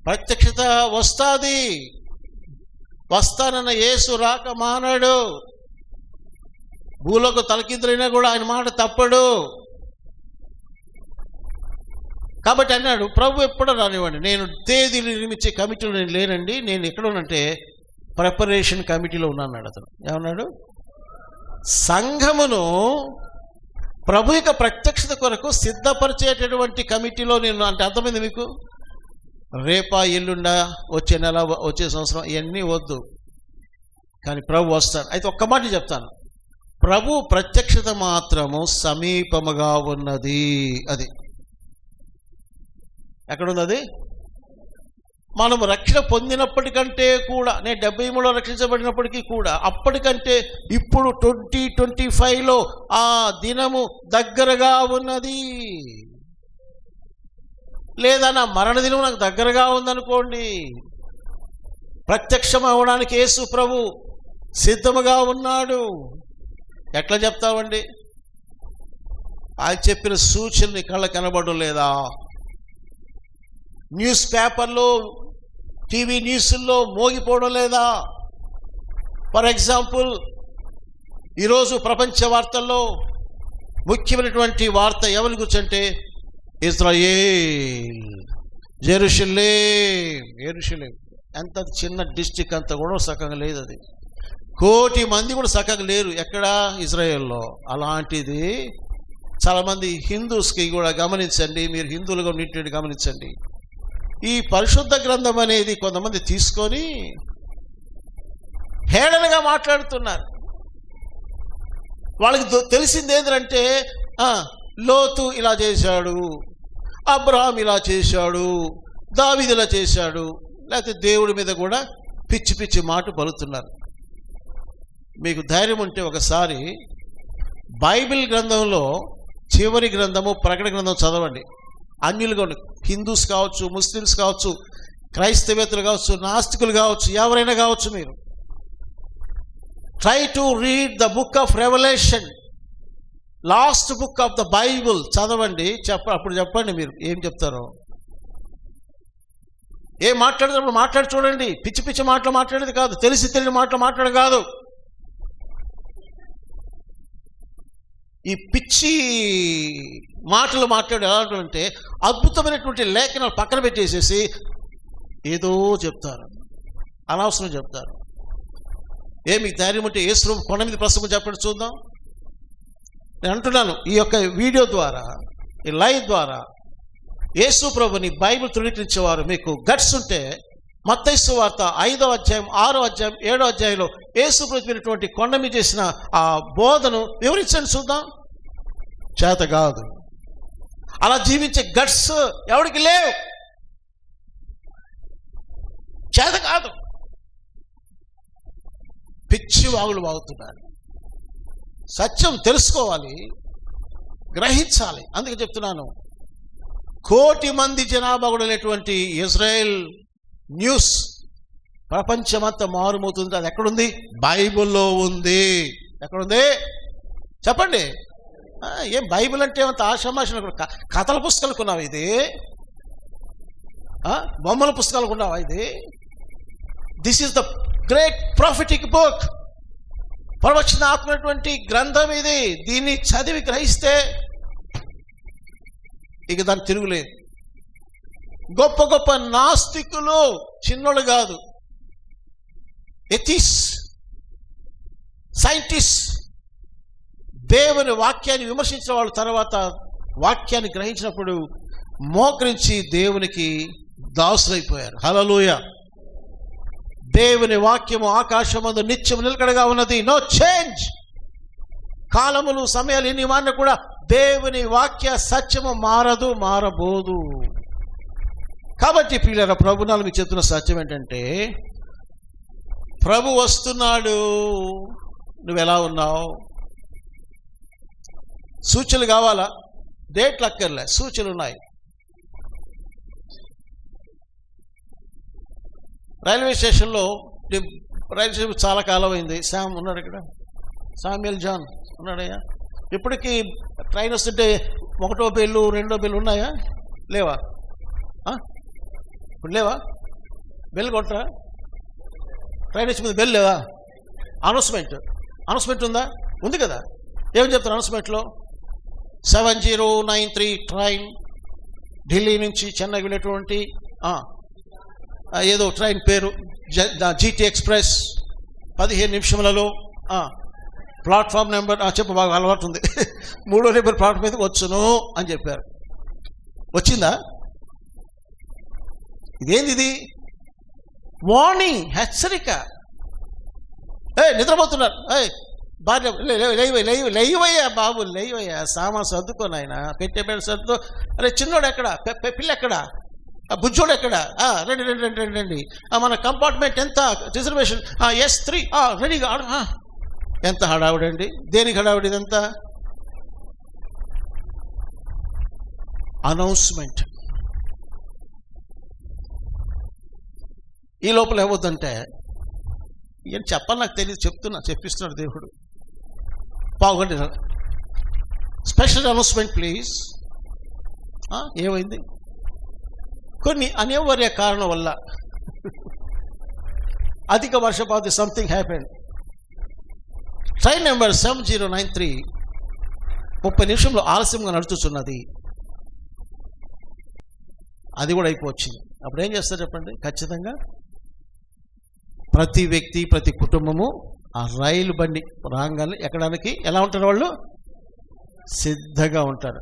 ప్రత్యక్షత వస్తుంది. వస్తానన్న యేసు రాక మానాడు. భూలోక తలకిందులైనా కూడా ఆయన మాట తప్పడు. కాబట్టి అన్నాడు, ప్రభు ఎప్పుడో రానివ్వండి, నేను తేదీలు నిర్మించే కమిటీలో నేను లేనండి, నేను ఎక్కడ ఉన్నంటే ప్రిపరేషన్ కమిటీలో ఉన్నాడు. అతను ఏమన్నాడు? సంఘమును ప్రభు యొక్క ప్రత్యక్షత కొరకు సిద్ధపరిచేటటువంటి కమిటీలో నేను. అంటే అర్థమైంది మీకు? రేపా, ఎల్లుండా, వచ్చే నెల, వచ్చే సంవత్సరం ఇవన్నీ వద్దు, కానీ ప్రభు వస్తాడు. అయితే ఒక్క మాట చెప్తాను, ప్రభు ప్రత్యక్షత మాత్రము సమీపముగా ఉన్నది. అది ఎక్కడుంది? అది మనము రక్షణ పొందినప్పటికంటే కూడా, నేను 73లో రక్షించబడినప్పటికీ కూడా అప్పటికంటే ఇప్పుడు 2025లో ఆ దినము దగ్గరగా ఉన్నది. లేదా నా మరణ దినం నాకు దగ్గరగా ఉందనుకోండి, ప్రత్యక్షం అవ్వడానికి యేసు ప్రభు సిద్ధముగా ఉన్నాడు. ఎట్లా చెప్తావండి? ఆయన చెప్పిన సూచనలు కళ్ళ కనబడడం లేదా? న్యూస్ పేపర్లో, టీవీ న్యూస్ల్లో మోగిపోవడం లేదా? ఫర్ ఎగ్జాంపుల్, ఈరోజు ప్రపంచ వార్తల్లో ముఖ్యమైనటువంటి వార్త ఎవరి గురించి అంటే ఇజ్రాయేల్, జెరూసలేం. ఎంత చిన్న డిస్ట్రిక్ట్, అంత కూడా సకంగా లేదు. అది 1 కోటి మంది కూడా సకంగా లేరు. ఎక్కడ? ఇజ్రాయేల్లో. అలాంటిది చాలామంది హిందూస్కి కూడా గమనించండి, మీరు హిందువులుగా ఉన్నట్టు గమనించండి. ఈ పరిశుద్ధ గ్రంథం అనేది కొంతమంది తీసుకొని హేళనగా మాట్లాడుతున్నారు. వాళ్ళకి తెలిసింది ఏంటంటే, లోతు ఇలా చేశాడు, అబ్రహాం ఇలా చేశాడు, దావీదు ఇలా చేశాడు, లేకపోతే దేవుడి మీద కూడా పిచ్చి పిచ్చి మాట పలుకుతున్నారు. మీకు ధైర్యం ఉంటే ఒకసారి బైబిల్ గ్రంథంలో చివరి గ్రంథము ప్రకటన గ్రంథం చదవండి. అన్యులుగా హిందూస్ కావచ్చు, ముస్లిమ్స్ కావచ్చు, క్రైస్తవేతలు కావచ్చు, నాస్తికులు కావచ్చు, ఎవరైనా కావచ్చు, మీరు try to read the book of revolution, last book of the Bible చదవండి. అప్పుడు చెప్పండి మీరు ఏం చెప్తారో. ఏం మాట్లాడేటప్పుడు మాట్లాడి చూడండి. పిచ్చి పిచ్చి మాటలు మాట్లాడేది కాదు, తెలిసి తెలియని మాటలు మాట్లాడేది కాదు. ఈ పిచ్చి మాటలు మాట్లాడే ఎలా అంటే అద్భుతమైనటువంటి లేఖనాలు పక్కన పెట్టేసేసి ఏదో చెప్తారు, అనవసరం చెప్తారు. మీకు ధైర్యం ఉంటే యేసు ప్రభు కొండ మీద ప్రసంగం చెప్పండి చూద్దాం. నేను అంటున్నాను, ఈ యొక్క వీడియో ద్వారా, ఈ లైవ్ ద్వారా యేసు ప్రభుని బైబిల్ ధృవీకరించేవారు మీకు గట్స్ ఉంటే మత్తయి సువార్త 5వ అధ్యాయం, 6వ అధ్యాయం, 7వ అధ్యాయంలో యేసు ప్రభు కొండ మీద చేసిన ఆ బోధను వివరించండి చూద్దాం. చేత కాదు. అలా జీవించే గట్స్ ఎవరికి లేవు. చేత కాదు. పిచ్చి వాగులు వాగుతున్నారు. సత్యం తెలుసుకోవాలి, గ్రహించాలి. అందుకే చెప్తున్నాను, 1 కోటి మంది జనాభా కూడా లేనటువంటి ఇజ్రాయెల్ న్యూస్ ప్రపంచమంతా మారుమవుతుంది. అది ఎక్కడుంది? బైబిల్లో ఉంది. ఎక్కడుంది చెప్పండి. ఏం బైబిల్ అంటే అంత ఆషామాష కథల పుస్తకాలు కొన్నావా? ఇది బొమ్మల పుస్తకాలు కొన్నావా? ఇది this is the great prophetic book, ప్రవచనాత్మకమైనటువంటి గ్రంథం ఇది. దీన్ని చదివి గ్రహిస్తే ఇక దాన్ని తిరుగులేదు. గొప్ప గొప్ప నాస్తికులు చిన్నోళ్ళు కాదు, ఎథిస్, సైంటిస్ట్, దేవుని వాక్యాన్ని విమర్శించిన వాళ్ళు తర్వాత వాక్యాన్ని గ్రహించినప్పుడు మోకరించి దేవునికి దాసులైపోయారు. హల్లెలూయా. దేవుని వాక్యము ఆకాశమందు నిత్యం నిలకడగా ఉన్నది. No change. కాలములు సమయాలు ఎన్ని మారినా కూడా దేవుని వాక్య సత్యము మారదు, మారబోదు. కాబట్టి ప్రియులారా, ప్రభునాలు మీకు చెప్తున్న సత్యం ఏంటంటే, ప్రభు వస్తున్నాడు, నువ్వెలా ఉన్నావు? సూచనలు కావాలా? డేట్లు అక్కర్లే, సూచనలు ఉన్నాయి. రైల్వే స్టేషన్లో చాలా కాలం అయింది. శామ్ ఉన్నాడు ఇక్కడ, శామ్యుయల్ జాన్ ఉన్నాడయ్యా. ఇప్పటికీ ట్రైన్ వస్తుంటే 1వ బెల్లు 2వ బెల్లు ఉన్నాయా? లేవా? ఇప్పుడు లేవా? బెల్ కొట్టరా? ట్రైన్ వచ్చి మీద బెల్ లేవా? అనౌన్స్మెంట్ ఉందా? ఉంది కదా. ఏమని చెప్తారు అనౌన్స్మెంట్లో? 7093 ట్రైన్ ఢిల్లీ నుంచి చెన్నై వెళ్ళేటువంటి ఏదో ట్రైన్ పేరు జీటీ ఎక్స్ప్రెస్ 15 నిమిషములలో ప్లాట్ఫామ్ నెంబర్ చెప్పు, బాగా అలవాటు ఉంది, 3వ నెంబర్ ప్లాట్ఫామ్ మీద వచ్చును అని చెప్పారు. వచ్చిందా? ఇదేంది? వార్నింగ్, హెచ్చరిక. నిద్రపోతున్నారు, భార్య లేవయ్యా బాబు, లేవయ్యా, సామాన్ సర్దుకొని ఆయన పెట్టే సర్దు. అరే చిన్నోడు ఎక్కడ? పిల్ల ఎక్కడ? బుజ్జోడు ఎక్కడ? రండి. మన కంపార్ట్మెంట్ ఎంత? రిజర్వేషన్ S3 రెడీగా. ఎంత హడావుడండి! దేనికి హడావుడి ఇదంతా? అనౌన్స్మెంట్. ఈ లోపల ఏమవుతుందంటే, ఏం చెప్పాలి నాకు తెలియదు, చెప్పిస్తున్నాడు దేవుడు. పావుగంట స్పెషల్ అనౌన్స్మెంట్ ప్లీజ్. ఏమైంది? కొన్ని అనివార్య కారణం వల్ల అధిక వర్షపాతం, సంథింగ్ హ్యాపెండ్. ట్రైన్ నెంబర్ 7093 30 నిమిషంలో ఆలస్యంగా నడుచుతున్నది. అది కూడా అయిపోవచ్చింది. అప్పుడు ఏం చేస్తారు చెప్పండి? ఖచ్చితంగా ప్రతి వ్యక్తి, ప్రతి కుటుంబము ఆ రైలు బండి రాగానే ఎక్కడానికి ఎలా ఉంటారు? వాళ్ళు సిద్ధంగా ఉంటారు.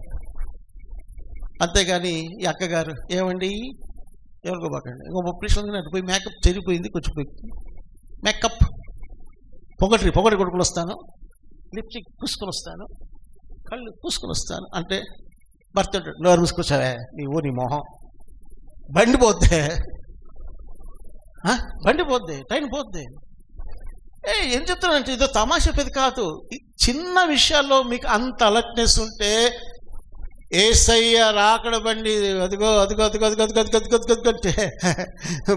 అంతేగాని ఈ అక్కగారు ఏమండి ఎవరికోబాకండి, ఇంకో 30 నిమిషాలు అటు పోయి మేకప్ చెరిగిపోయింది, కొంచెం పోయి మేకప్ పొగటి కొడుకుని వస్తాను, లిప్స్టిక్ పూసుకొని వస్తాను, కళ్ళు పూసుకొని వస్తాను అంటే భర్త ఉంటాడు, నోరు మూసుకొచ్చావే నీ మొహం, బండి పోద్దే, ట్రైన్ పోద్ది. ఏం చెప్తానంటే, ఇదో తమాషా పెద్ద కాదు. చిన్న విషయాల్లో మీకు అంత అలర్ట్నెస్ ఉంటే, ఏసయ్య రాకడ బండి అదిగో అంటే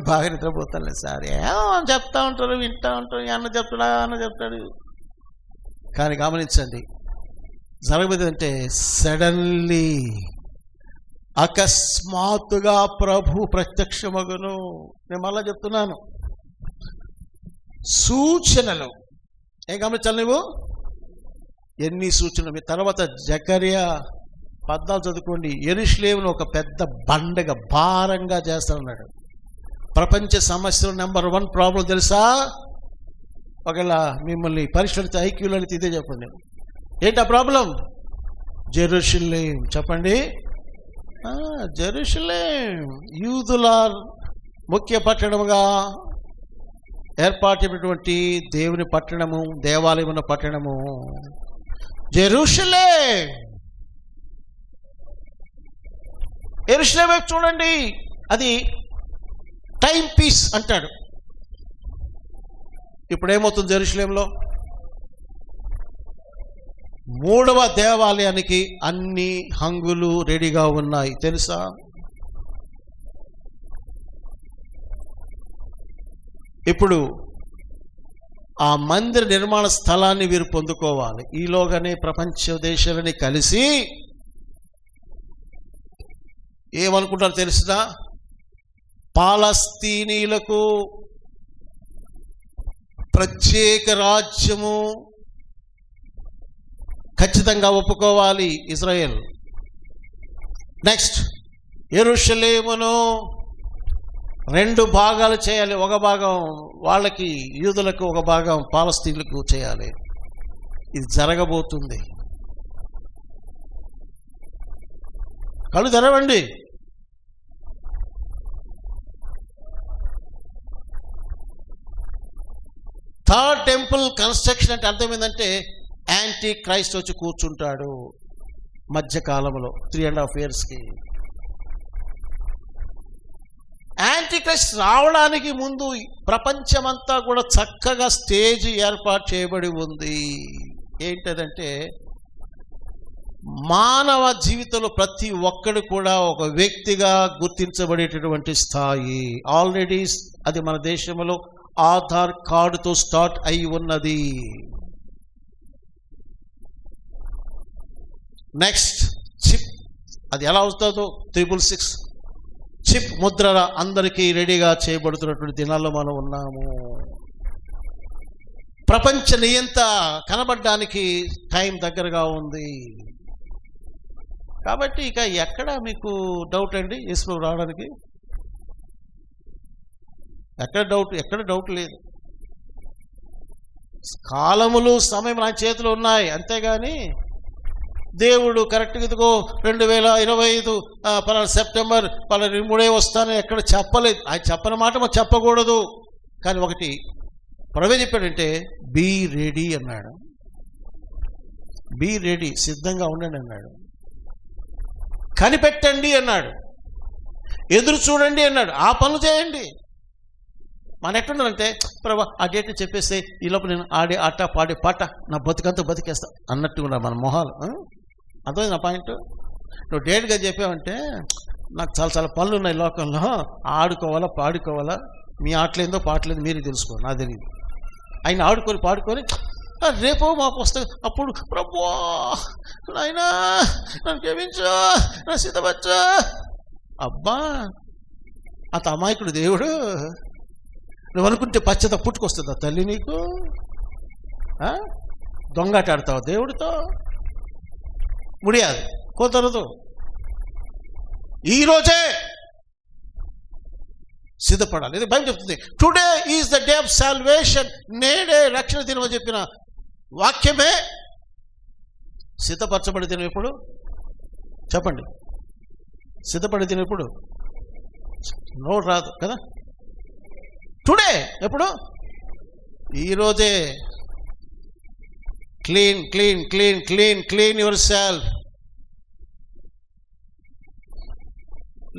బాగా నిద్రపోతాను సార్. ఏమో చెప్తా ఉంటారు, వింటా ఉంటారు, అన్న చెప్తాడు. కానీ గమనించండి, జరగబోయేది అంటే సడన్లీ, అకస్మాత్తుగా ప్రభు ప్రత్యక్షమగును. నేను మళ్ళా చెప్తున్నాను, సూచనలు. ఏం గమనించాలి నువ్వు? ఎన్ని సూచనలు. మీ తర్వాత జకర్యా 14 చదువుకోండి. యెరూషలేమును ఒక పెద్ద బండగా భారంగా చేస్తానన్నాడు. ప్రపంచ సమస్యలు నెంబర్ 1 ప్రాబ్లం తెలుసా? ఒకవేళ మిమ్మల్ని పరిష్కరిస్తే ఐక్యూలు అనేది ఇదే చెప్పండి. ఏంటి ఆ ప్రాబ్లం? జెరూషలేం. చెప్పండి. జెరూషలేం యూదుల ముఖ్య పట్టణముగా ఏర్పాటైనటువంటి దేవుని పట్టణము, దేవాలయం ఉన్న పట్టణము జెరూషలేం. యెరూషలేం వైపు చూడండి, అది టైం పీస్ అంటాడు. ఇప్పుడు ఏమవుతుంది జెరూషలేంలో? 3వ దేవాలయానికి అన్ని హంగులు రెడీగా ఉన్నాయి తెలుసా? ఇప్పుడు ఆ మందిర నిర్మాణ స్థలాన్ని వీరు పొందుకోవాలి. ఈలోగానే ప్రపంచ దేశాలని కలిసి ఏమనుకుంటారు తెలుసునా? పాలస్తీనీలకు ప్రత్యేక రాజ్యము ఖచ్చితంగా ఒప్పుకోవాలి ఇజ్రాయెల్. నెక్స్ట్, యెరూషలేమును 2 భాగాలు చేయాలి. ఒక భాగం వాళ్ళకి, యూదులకు, ఒక భాగం పాలస్తీన్లకు చేయాలి. ఇది జరగబోతుంది. కళ్ళు తెరవండి. థర్డ్ టెంపుల్ కన్స్ట్రక్షన్ అంటే అర్థం ఏంటంటే యాంటీ క్రైస్ట్ వచ్చి కూర్చుంటాడు మధ్యకాలంలో 3.5 yearsకి. యాంటీ క్రైస్ట్ రావడానికి ముందు ప్రపంచమంతా కూడా చక్కగా స్టేజ్ ఏర్పాటు చేయబడి ఉంది. ఏంటంటే మానవ జీవితంలో ప్రతి ఒక్కడు కూడా ఒక వ్యక్తిగా గుర్తించబడేటటువంటి స్థాయి ఆల్రెడీ అది మన దేశంలో ఆధార్ కార్డుతో స్టార్ట్ అయి ఉన్నది. Next, chip. అది ఎలా వస్తుందో 666 చిప్ ముద్ర అందరికీ రెడీగా చేయబడుతున్నటువంటి దినాల్లో మనం ఉన్నాము. ప్రపంచ నియంత కనబడడానికి టైం దగ్గరగా ఉంది. కాబట్టి ఇక ఎక్కడ మీకు డౌట్ అండి యేసు రావడానికి? ఎక్కడ డౌట్ లేదు. కాలములు సమయం నా చేతిలో ఉన్నాయి. అంతేగాని దేవుడు కరెక్ట్గా ఇదిగో 2025 పలానా సెప్టెంబర్ 23 వస్తానని ఎక్కడ చెప్పలేదు. ఆయన చెప్పని మాట మనం చెప్పకూడదు. కానీ ఒకటి ప్రవే చెప్పాడంటే బీ రెడీ అన్నాడు. బీ రెడీ, సిద్ధంగా ఉండండి అన్నాడు. కనిపెట్టండి అన్నాడు. ఎదురు చూడండి అన్నాడు. ఆ పనులు చేయండి. మన ఎట్లుండాలంటే ప్రభా ఆ డేట్ చెప్పేస్తే ఈ లోపల నేను ఆడే ఆట పాడే పాట నా బతుకంతా బతికేస్తా అన్నట్టుగా ఉన్నా మన మొహాలు. అర్థమైంది నా పాయింట్? నువ్వు డేట్గా చెప్పావంటే నాకు చాలా చాలా పనులు ఉన్నాయి లోకంలో, ఆడుకోవాలా పాడుకోవాలా, మీ ఆటలేందో పాటలేదో మీరు తెలుసుకో, నాకు తెలియదు. ఆయన ఆడుకొని పాడుకొని రేపో మాకు వస్తుంది. అప్పుడు ప్రభా నాయనా నన్ను క్షమించా, నా సిద్ధపచ్చా. అబ్బా అంత అమాయకుడు దేవుడు. నువ్వు అనుకుంటే పచ్చత పుట్టుకొస్తుందా తల్లి నీకు? దొంగాట ఆడతావు దేవుడితో? ముడియాదు, కుదరదు. ఈరోజే సిద్ధపడాలి. ఇది బైబిల్ చెప్తుంది. Today is the day of salvation. నేడే రక్షణ దినం అని చెప్పిన వాక్యమే సిద్ధపరచబడి దినం ఎప్పుడు? చెప్పండి. సిద్ధపడి దినం ఎప్పుడు? నోడు రాదు కదా. టుడే ఎప్పుడు? ఈరోజే. Clean clean clean clean clean your self.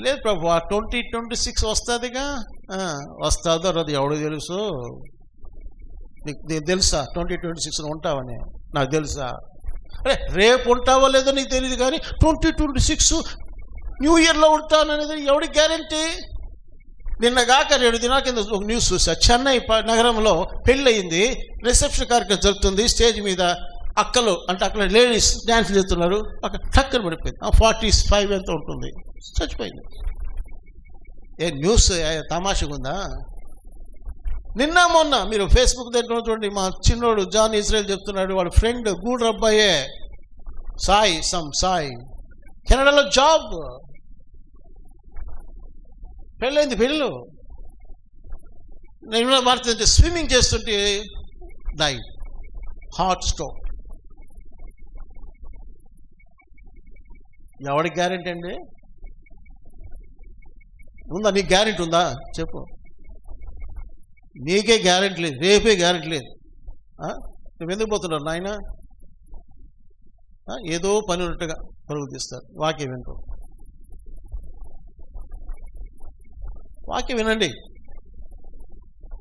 లేదు ప్రభు 2026 వస్తుందిగా. వస్తుందో రాదు ఎవడో తెలుసు. నీకు తెలుసా 2026 ఉంటావని? నాకు తెలుసా? అరే రేపు ఉంటావో లేదో నీకు తెలియదు, కానీ 2026 న్యూ ఇయర్లో ఉంటాననేది ఎవడి గ్యారంటీ? నిన్నగాక 2 దినాల కింద ఒక న్యూస్ చూసా. చెన్నై నగరంలో పెళ్ళయింది, రిసెప్షన్ కార్యక్రమం జరుగుతుంది. స్టేజ్ మీద అక్కలు అంటే అక్కడ లేడీస్ డ్యాన్స్ చేస్తున్నారు. అక్కడ టక్కన పడిపోయింది. 45 ఎంత ఉంటుంది, చచ్చిపోయింది. ఏ న్యూస్ తమాషగా ఉందా? నిన్న మొన్న మీరు ఫేస్బుక్ దగ్గర చూడండి, మా చిన్నోడు జాన్ ఇజ్రాయెల్ చెప్తున్నాడు, వాడు ఫ్రెండ్ గూడు అబ్బాయే సాయి కెనడాలో జాబ్, పెళ్ళైంది. పెళ్ళు నేను మారుతుంటే స్విమ్మింగ్ చేస్తుంటే డై హార్ట్ స్ట్రోక్. ఎవరికి గ్యారెంటీ అండి? ఉందా? నీకు గ్యారెంటీ ఉందా చెప్పు. నీకే గ్యారెంటీ లేదు, రేపే గ్యారెంటీ లేదు. నువ్వు ఎందుకు పోతున్నావు నాయన? ఏదో పని ఉన్నట్టుగా పరుగు తీస్తారు. వాక్యం వింటావు. వాక్యం వినండి.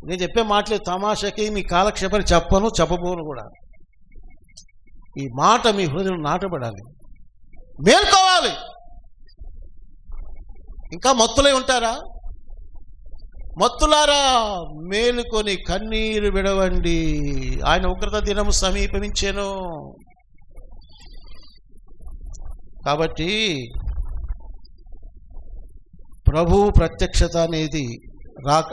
నేను చెప్పే మాటలే తమాషకి మీ కాలక్షేపాన్ని చెప్పబోను కూడా. ఈ మాట మీ హృదయం నాటబడాలి, మేల్కోవాలి. ఇంకా మత్తులై ఉంటారా? మత్తులారా మేలుకొని కన్నీరు విడవండి, ఆయన ఉగ్రత దినము సమీపించెను. కాబట్టి ప్రభువు ప్రత్యక్షత అనేది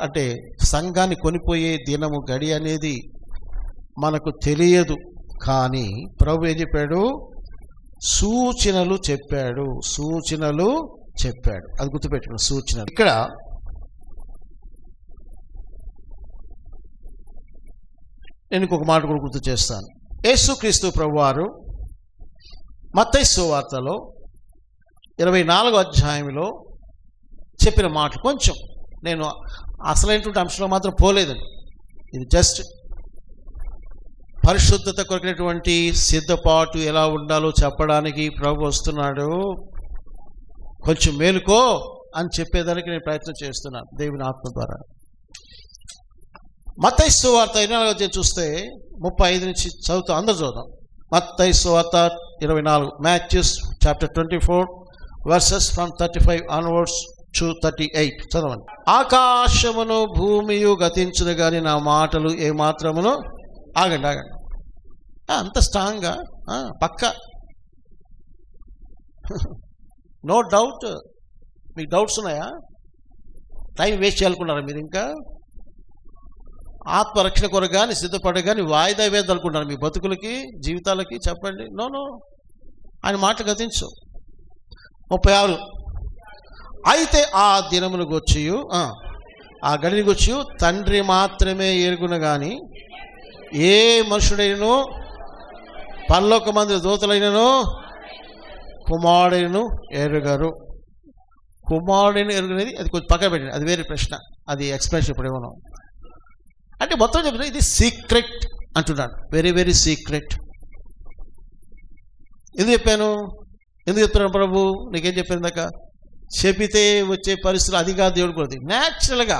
అంటే సంఘాన్ని కొనిపోయే దినము గడి అనేది మనకు తెలియదు. కానీ ప్రభు ఏం చెప్పాడు? సూచనలు చెప్పాడు. సూచనలు చెప్పాడు, అది గుర్తుపెట్టుకున్నాడు. సూచనలు. ఇక్కడ నేను ఇంకొక మాట కూడా గుర్తు చేస్తాను. యేసుక్రీస్తు ప్రభువారు మత్తయి సువార్తలో 24వ అధ్యాయంలో చెప్పిన మాట కొంచెం, నేను అసలైనటువంటి అంశంలో మాత్రం పోలేదండి, ఇది జస్ట్ పరిశుద్ధత కొరకినటువంటి సిద్ధపాటు ఎలా ఉండాలో చెప్పడానికి ప్రభు వస్తున్నాడు, కొంచెం మేలుకో అని చెప్పేదానికి నేను ప్రయత్నం చేస్తున్నాను దేవుని ఆత్మ ద్వారా. మత్తయి సువార్త 24వ అధ్యాయం చూస్తే 35 నుంచి చదువుతాం, అందరూ చదువుతాం. మత్తయి సువార్త 24, Mathews chapter 24 verses from 35 onwards to 38 చదవండి. ఆకాశమును భూమియు గతించును గాని నా మాటలు ఏ మాత్రమును ఆగండి అంత స్ట్రాంగ్గా పక్క నో డౌట్. మీకు డౌట్స్ ఉన్నాయా? టైం వేస్ట్ చేయాలనుకున్నారా మీరు? ఇంకా ఆత్మరక్షణ కొరకు కానీ సిద్ధపడే కానీ వాయిదా వేదనుకుంటున్నారు మీ బతుకులకి జీవితాలకి? చెప్పండి. నో ఆయన మాటలు గతించు. 36, అయితే ఆ దినములకు వచ్చి ఆ గడికి వచ్చి తండ్రి మాత్రమే ఎరుగున గాని ఏ మనుషుడైనను పరలోక మంది దూతలైనను కుమారుడైనను ఎరుగరు. కుమారుడైన ఎరుగనేది అది కొంచెం పక్కన పెట్టండి, అది వేరే ప్రశ్న, అది ఎక్స్ప్లెనేషన్ ఇప్పుడు ఏమన్నా. అంటే మొత్తం చెప్తున్నా ఇది సీక్రెట్ అంటున్నాడు, వెరీ వెరీ సీక్రెట్. ఎందుకు చెప్తున్నాను ప్రభు? నీకేం చెప్పాను దాకా? చెబితే వచ్చే పరిస్థితులు అది కాదు దేవుడు కొద్ది. న్యాచురల్గా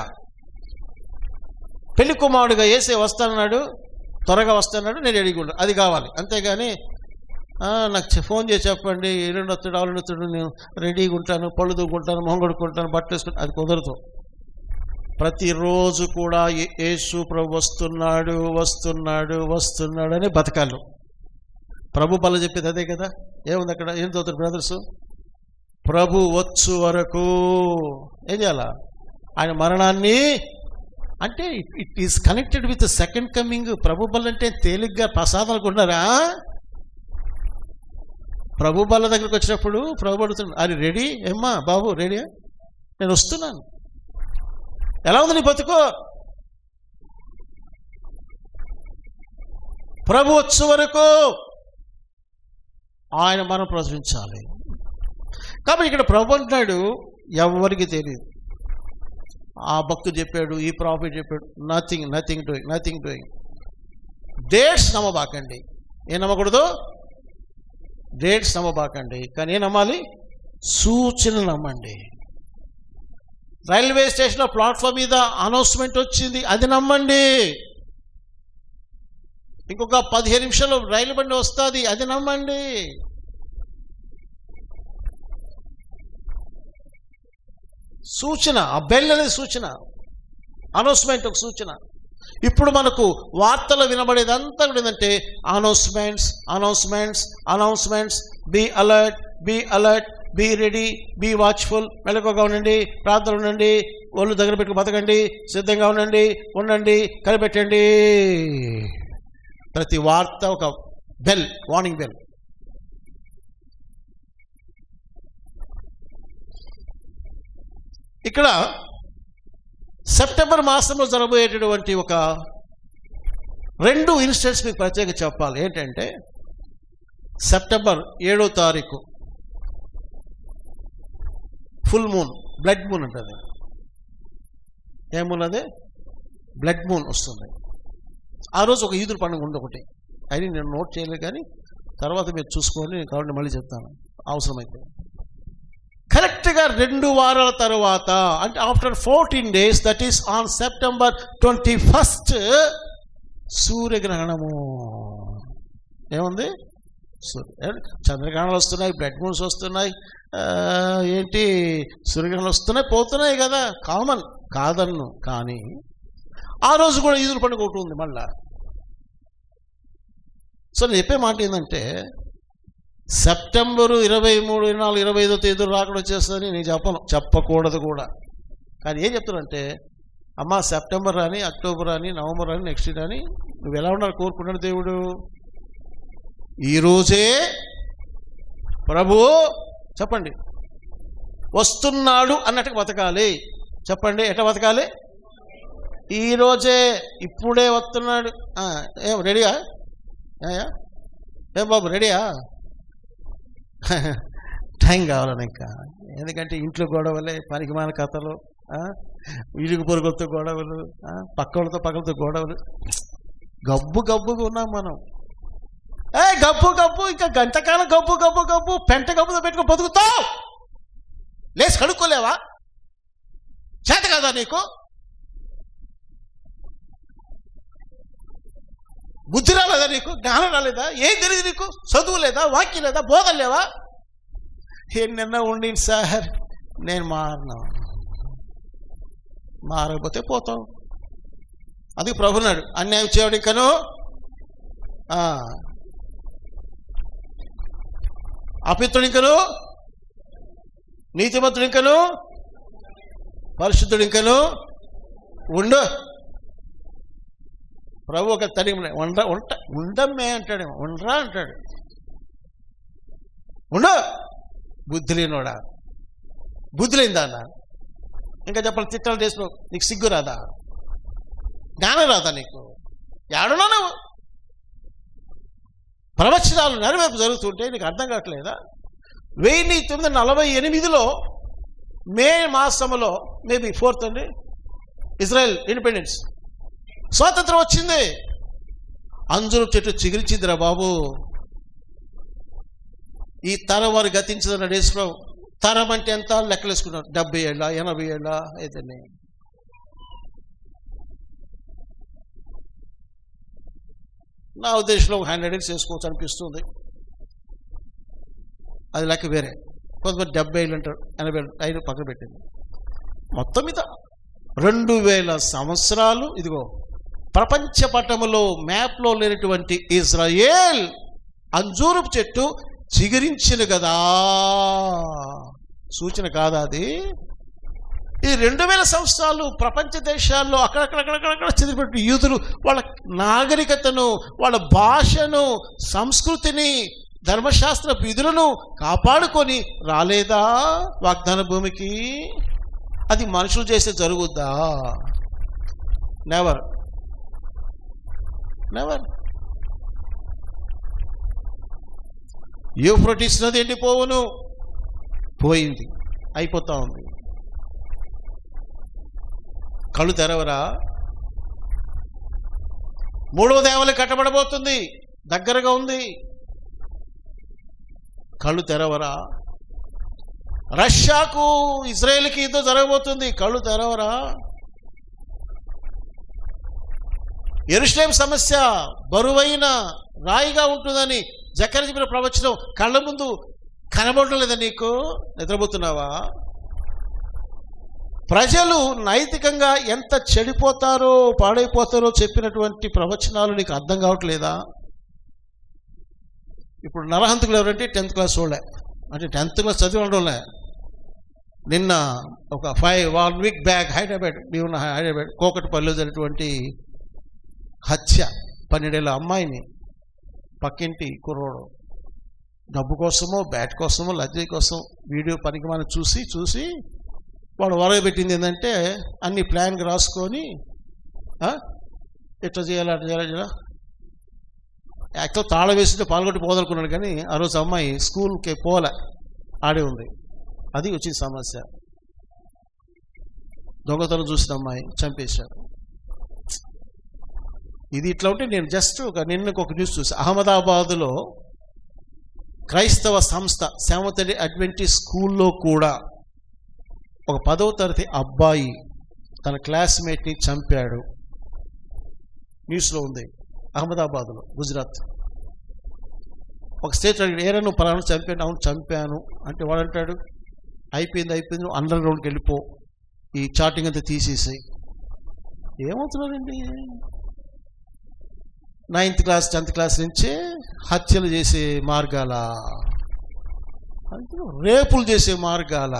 పెళ్లి కుమారుడుగా యేసే వస్తానన్నాడు, త్వరగా వస్తానన్నాడు, నేను రెడీగా ఉంటాను, అది కావాలి. అంతేగాని నాకు ఫోన్ చేసి చెప్పండి ఎల్లుండొత్తాడు ఆలుండొత్తాడు నేను రెడీగా ఉంటాను, పళ్ళు దూకుంటాను, మొహం కొడుకుంటాను, బట్టలు వేసుకుంటాను, అది కుదరదు. ప్రతిరోజు కూడా యేసు ప్రభు వస్తున్నాడు అని బతకాలు. ప్రభు బల చెప్పేది అదే కదా. ఏముంది అక్కడ? ఏం చదువుతారు బ్రదర్స్? ప్రభు వచ్చు వరకు ఏం చేయాలా? ఆయన మరణాన్ని, అంటే it is connected with second coming. ప్రభు బల అంటే తేలిగ్గా ప్రసాదాలనుకుంటున్నారా? ప్రభు బల దగ్గరికి వచ్చినప్పుడు ప్రభు అడుగుతున్నాడు, అది రెడీ ఏమ్మా బాబు, రెడీయా? నేను వస్తున్నాను. ఎలా ఉంది నీ బతుకో? ప్రభు వచ్చు వరకు ఆయన మనం ప్రచురించాలి. కాబట్టి ఇక్కడ ప్రభు అంటున్నాడు ఎవరికి తెలియదు. ఆ భక్తుడు చెప్పాడు, ఈ ప్రాఫిట్ చెప్పాడు, నథింగ్ డూయింగ్. డేట్స్ నమ్మబాకండి. ఏం నమ్మకూడదు? డేట్స్ నమ్మబాకండి. కానీ ఏం నమ్మాలి? సూచనలు నమ్మండి. రైల్వే స్టేషన్లో ప్లాట్ఫామ్ మీద అనౌన్స్మెంట్ వచ్చింది, అది నమ్మండి. ఇంకొక 15 నిమిషాలు రైలు బండి వస్తుంది, అది నమ్మండి. సూచన, ఆ బెల్ అనేది సూచన, అనౌన్స్మెంట్ ఒక సూచన. ఇప్పుడు మనకు వార్తలు వినబడేదంతా కూడా ఏంటంటే announcements. Be alert, be ready, be watchful, మెలకువగా ఉండండి, ప్రార్థన ఉండండి, ఒళ్ళు దగ్గర పెట్టుకు బతకండి, సిద్ధంగా ఉండండి, కనిపెట్టండి. ప్రతి వార్త ఒక బెల్, వార్నింగ్ బెల్. ఇక్కడ సెప్టెంబర్ మాసంలో జరగబోయేటటువంటి ఒక 2 ఇన్సిడెంట్స్ మీకు ప్రత్యేకంగా చెప్పాలి. ఏంటంటే సెప్టెంబర్ 7వ తారీఖు ఫుల్ మూన్, బ్లడ్ మూన్ ఉంటుంది. ఏ మూన్? అదే బ్లడ్ మూన్ వస్తుంది. ఆ రోజు ఒక ఈదుల పండుగ ఉంది ఒకటి, అది నేను నోట్ చేయలేదు, కానీ తర్వాత మీరు చూసుకొని కాబట్టి మళ్ళీ చెప్తాను అవసరమైతే. కరెక్ట్గా 2 వారాల తర్వాత, అంటే after 14 days, that is on September 21st సూర్యగ్రహణము. ఏముంది? చంద్రగ్రహణాలు వస్తున్నాయి, బ్లడ్ మూన్స్ వస్తున్నాయి, ఏంటి సూర్యగ్రహణాలు వస్తున్నాయి పోతున్నాయి కదా, కామన్ కాదన్ను. కానీ ఆ రోజు కూడా ఈదుల పండుగ ఒకటి ఉంది మళ్ళా. సో నేను చెప్పే మాట ఏంటంటే సెప్టెంబరు 23, 24, 25వ తేదీలు రాకుండా వచ్చేస్తుందని నేను చెప్పకూడదు కూడా. కానీ ఏం చెప్తానంటే, అమ్మ సెప్టెంబర్ రాని, అక్టోబర్ రాని, నవంబర్ రాని, నెక్స్ట్ ఇయర్ రాని, నువ్వు ఎలా ఉండాలి కోరుకున్నాడు దేవుడు. ఈరోజే ప్రభువు చెప్పండి వస్తున్నాడు అన్నట్టుగా బతకాలి. చెప్పండి ఎట్లా బతకాలి? ఈరోజే ఇప్పుడే వస్తున్నాడు. ఏం రెడీయా? ఏం బాబు రెడీయా? టైం కావాలని ఇంకా, ఎందుకంటే ఇంట్లో గొడవలే, పనికిమాల కథలు, ఇరుగు పొరుగులతో గొడవలు, పక్కలతో గొడవలు, గబ్బుగా ఉన్నాం మనం. గబ్బు ఇంకా గంటకాలం గబ్బు పెంట గబ్బుతో పెట్టుకో బతుకుతావు. లేచి కడుక్కోలేవా? చేత కదా నీకు? బుద్ధి రాలేదా నీకు? జ్ఞానం రాలేదా? ఏం తెలియదు నీకు? చదువు లేదా? వాక్యం లేదా? బోధన లేవా? నిన్న ఉండి సార్ నేను మారకపోతే పోతావు. అది ప్రభున్నాడు, అన్యాయం చేయడం ఇంకను, అపిత్రుడు ఇంకను, నీతిమంతుడు ఇంకను, పరిశుద్ధుడు ఇంకను ఉండు. ప్రభు ఒక తడి ఉండమ్మే అంటాడేమో, ఉండరా అంటాడు. ఉండు బుద్ధి లేనోడా, బుద్ధి లేనిదా అన్న. ఇంకా చెప్పాలి, తిట్టాలు చేసినావు, నీకు సిగ్గు రాదా? జ్ఞానం రాదా నీకు? ఏడున్నా నువ్వు? ప్రవచనాలు నెరవేర్పు జరుగుతుంటే నీకు అర్థం కావట్లేదా? 1948లో మే మాసంలో, మేబీ 4th అండి, ఇజ్రాయెల్ ఇండిపెండెన్స్, స్వాతంత్రం వచ్చింది. అంజూరు చెట్టు చిగురించిందిరా బాబు. ఈ తరం వారు గతించదన్న డేస్లో, తరం అంటే ఎంత లెక్కలేసుకున్నారు, 70 ఏళ్ళ 80 ఏళ్ళ అయితే. నా ఉద్దేశంలో 100 years చేసుకోవచ్చు అనిపిస్తుంది. అది లెక్క వేరే. కొంతమంది 70 ఏళ్ళు అంటారు, 80 ఏళ్ళు, 5 పక్కన పెట్టింది. మొత్తం మీద 2000 సంవత్సరాలు ఇదిగో ప్రపంచ పటములో మ్యాప్లో లేనటువంటి ఇజ్రాయేల్ అంజూరపు చెట్టు చిగురించిన కదా, సూచన కాదా అది? ఈ 2000 సంవత్సరాలు ప్రపంచ దేశాల్లో అక్కడక్కడ చెదిరిపెట్టిన యూదులు వాళ్ళ నాగరికతను, వాళ్ళ భాషను, సంస్కృతిని, ధర్మశాస్త్ర విధులను కాపాడుకొని రాలేదా వాగ్దాన భూమికి? అది మనుషులు చేస్తే జరుగుద్దా? నెవర్. యూఫ్రటీస్ నది ఎండిపోవును, పోయింది, అయిపోతా ఉంది. కళ్ళు తెరవరా? 3వ దేవాలయం కట్టబడబోతుంది, దగ్గరగా ఉంది. కళ్ళు తెరవరా? రష్యాకు ఇజ్రాయెల్కి యుద్ధం జరగబోతుంది, కళ్ళు తెరవరా? యెరూషలేము సమస్య బరువైన రాయిగా ఉంటుందని జకర్యా చెప్పిన ప్రవచనం కళ్ళ ముందు కనబడటం లేదా నీకు? నిద్రపోతున్నావా? ప్రజలు నైతికంగా ఎంత చెడిపోతారో, పాడైపోతారో చెప్పినటువంటి ప్రవచనాలు నీకు అర్థం కావట్లేదా? ఇప్పుడు నరహంతకులు ఎవరంటే 10th క్లాస్ వాళ్ళే, అంటే 10th క్లాస్ చదివి ఉండలే. నిన్న ఒక 1 week బ్యాక్ హైదరాబాద్ కోకట్పల్లిలో జరిగినటువంటి హత్య, 12 ఏళ్ళ అమ్మాయిని పక్కింటి కుర్రోడు డబ్బు కోసమో, బ్యాట్ కోసమో, లజ్జ కోసం వీడియో పనికిమాని చూసి వాడు వరగబెట్టింది ఏంటంటే అన్ని ప్లాన్గా రాసుకొని ఎట్లా చేయాలి అట్లా చేయాలి. యాక్చువల్ తాళం వేసింటే పాల్గొట్టి పోదనుకున్నాడు, కానీ ఆ రోజు అమ్మాయి స్కూల్కి పోలే, ఆడే ఉంది. అది వచ్చింది సమస్య. దొంగతనం చూసిన అమ్మాయి చంపేశారు. ఇది ఇట్లా ఉంటే నేను జస్ట్ నిన్నకు ఒక న్యూస్ చూసి, అహ్మదాబాద్లో క్రైస్తవ సంస్థ సెవెంత్ డే అడ్వెంటిస్ట్ స్కూల్లో కూడా ఒక 10వ తరగతి అబ్బాయి తన క్లాస్మేట్ని చంపాడు. న్యూస్లో ఉంది. అహ్మదాబాద్లో, గుజరాత్. ఒక స్టేట్ అడిగాడు, ఏరా నువ్వు పలానా చంపాను? అవును చంపాను అంటే వాడు అంటాడు, అయిపోయింది నువ్వు అండర్ గ్రౌండ్కి వెళ్ళిపో, ఈ చాటింగ్ అంతా తీసేసి. ఏమవుతున్నారండి? 9th క్లాస్ 10th క్లాస్ నుంచే హత్యలు చేసే మార్గాల, రేపులు చేసే మార్గాల,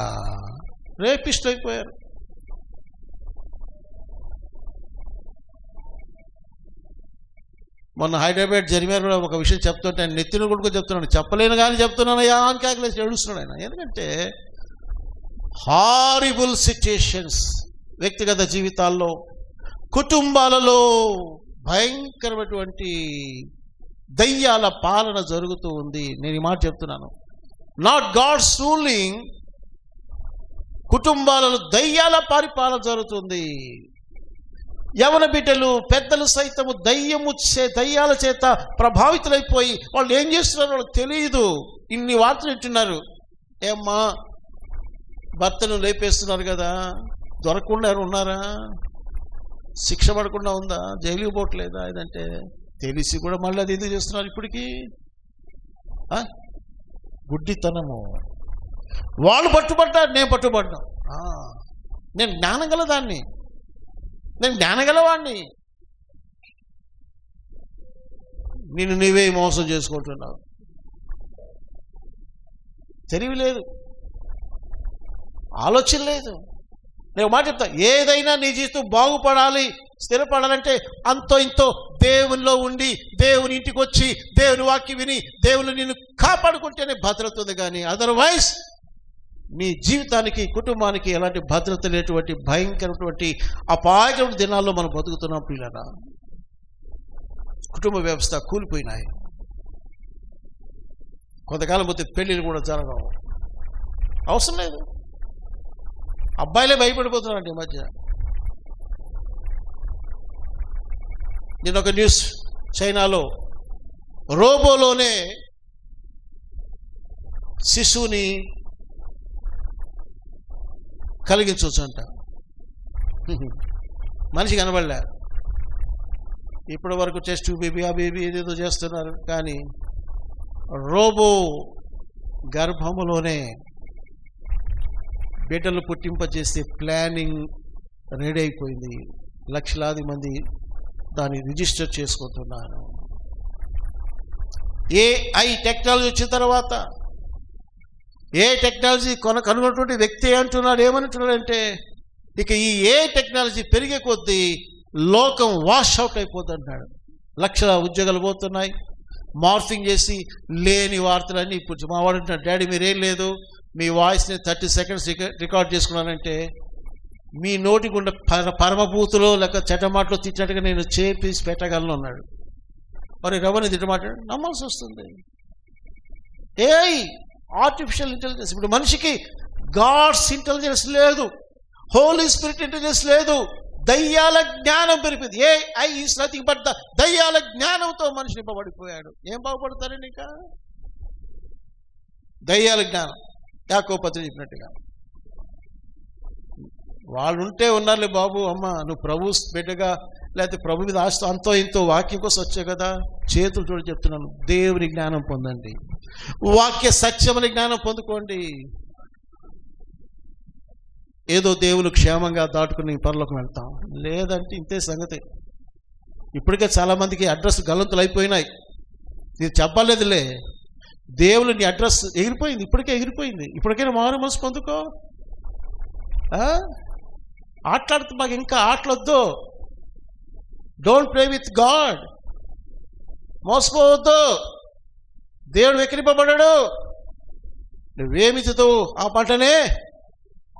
రేపిస్ట్ అయిపోయారు. మొన్న హైదరాబాద్ జరిమారు ఒక విషయం చెప్తుంటే ఆయన నెత్తిన కొడుకు చెప్తున్నాను, చెప్పలేను కానీ చెప్తున్నాను అని కాకలేసి ఏడుస్తున్నాడు ఆయన. ఎందుకంటే హారిబుల్ సిచ్యుయేషన్స్ వ్యక్తిగత జీవితాల్లో, కుటుంబాలలో భయంకరమైనటువంటి దయ్యాల పాలన జరుగుతూ ఉంది. నేను ఈ మాట చెప్తున్నాను, నాట్ గాడ్స్ రూలింగ్. కుటుంబాలలో దయ్యాల పరిపాలన జరుగుతుంది. యవన బిడ్డలు, పెద్దలు సైతము దయ్యాల చేత ప్రభావితులైపోయి వాళ్ళు ఏం చేస్తున్నారో వాళ్ళకి తెలియదు. ఇన్ని వార్తలు వింటున్నారు. ఏమ్మా, భర్తను లేపేస్తున్నారు కదా, దొరకకుండా ఉన్నారా? శిక్ష పడకుండా ఉందా? జైలుకి పోవట్లేదా? ఇదంటే తెలిసి కూడా మళ్ళీ అది ఎందుకు చేస్తున్నారు ఇప్పటికీ? గుడ్డితనము. వాళ్ళు పట్టుబడ్డారు, నేను పట్టుబడ్డా. నేను జ్ఞానం గలదాన్ని, నేను జ్ఞానగలవాడిని. నిన్ను నీవే మోసం చేసుకుంటున్నావు. తెలివి లేదు, ఆలోచన లేదు. నేను మాట చెప్తా, ఏదైనా నీ జీవితం బాగుపడాలి, స్థిరపడాలంటే అంతో ఇంతో దేవునిలో ఉండి, దేవుని ఇంటికి వచ్చి, దేవుని వాక్యం విని, దేవుని నిన్ను కాపాడుకుంటేనే భద్రత ఉంది. కానీ అదర్వైజ్ నీ జీవితానికి, కుటుంబానికి ఎలాంటి భద్రత లేనటువంటి భయంకరమైనటువంటి అపాయకరమైన దినాల్లో మనం బతుకుతున్నాం పిల్లరా. కుటుంబ వ్యవస్థ కూలిపోయినాయి. కొంతకాలం పోతే పెళ్ళిళ్ళు కూడా జరగవు. అవసరం లేదు. అబ్బాయిలే భయపడిపోతున్నారండి ఈ మధ్య. నేను ఒక న్యూస్, చైనాలో రోబోలోనే శిశువుని కలిగించవచ్చంట. మనిషి కనబడలే. ఇప్పటి వరకు టెస్ట్ బేబీ, ఆ బేబీ ఏదేదో చేస్తున్నారు. కానీ రోబో గర్భములోనే బిడ్డలు పుట్టింపజేసే ప్లానింగ్ రెడీ అయిపోయింది. లక్షలాది మంది దాన్ని రిజిస్టర్ చేసుకుంటున్నారు. AI టెక్నాలజీ వచ్చిన తర్వాత, ఏ టెక్నాలజీ కనుగొన్నటువంటి వ్యక్తి అంటున్నాడు, ఏమంటున్నాడంటే, ఇక ఈ టెక్నాలజీ పెరిగే కొద్దీ లోకం వాష్ అవుట్ అయిపోతుంది అంటున్నాడు. లక్షల ఉద్యోగాలు పోతున్నాయి. మార్ఫింగ్ చేసి లేని వార్తలన్నీ ఇప్పుడు మా వాడు అంటున్నాడు, డాడీ మీరేం లేదు, మీ వాయిస్ని 30 seconds రికార్డ్ చేసుకున్నానంటే మీ నోటి గుండా పరమభూతులో లేక చెడ్డమాటలో తిట్టినట్టుగా నేను చేపేసి పెట్టగలను అన్నాడు. మరి రవని తిట్టమాటాడు, నమ్మాల్సి వస్తుంది. Artificial intelligence. ఇప్పుడు మనిషికి గాడ్స్ ఇంటెలిజెన్స్ లేదు, హోలీ స్పిరిట్ ఇంటెలిజెన్స్ లేదు. దయ్యాల జ్ఞానం పెరిగింది. AI ఈస్ నథింగ్ బట్ దయ్యాల జ్ఞానంతో మనిషి నింపబడిపోయాడు. ఏం బాగుపడతారండి ఇంకా? దయ్యాల జ్ఞానం. యాకోబు పత్రిక చెప్పినట్టుగా వాళ్ళు ఉంటే ఉన్నారులే బాబు, అమ్మ నువ్వు ప్రభు బిడ్డగా లేకపోతే ప్రభు మీద ఆస్తి అంతో ఇంతో వాక్యం కోసం వచ్చావు కదా, చేతులు చూడ చెప్తున్నాను, దేవుని జ్ఞానం పొందండి, వాక్య సత్యమని జ్ఞానం పొందుకోండి. ఏదో దేవుని క్షేమంగా దాటుకుని పరలోకం వెళ్తాం. లేదంటే ఇంతే సంగతి. ఇప్పటికే చాలామందికి అడ్రస్ గల్లంతులు అయిపోయినాయి. ఇది చెప్పలేదులే, దేవుని నీ అడ్రస్ ఎగిరిపోయింది, ఇప్పటికే ఎగిరిపోయింది. ఇప్పటికైనా మారు మనసు పొందుకో. ఆటలాడుతూ మాకు ఇంకా ఆటలొద్దు. Don't play with God. మోసపోవద్దు. దేవుడు వెక్కిరింపబడ్డాడు. నువ్వేమితో ఆ పంటనే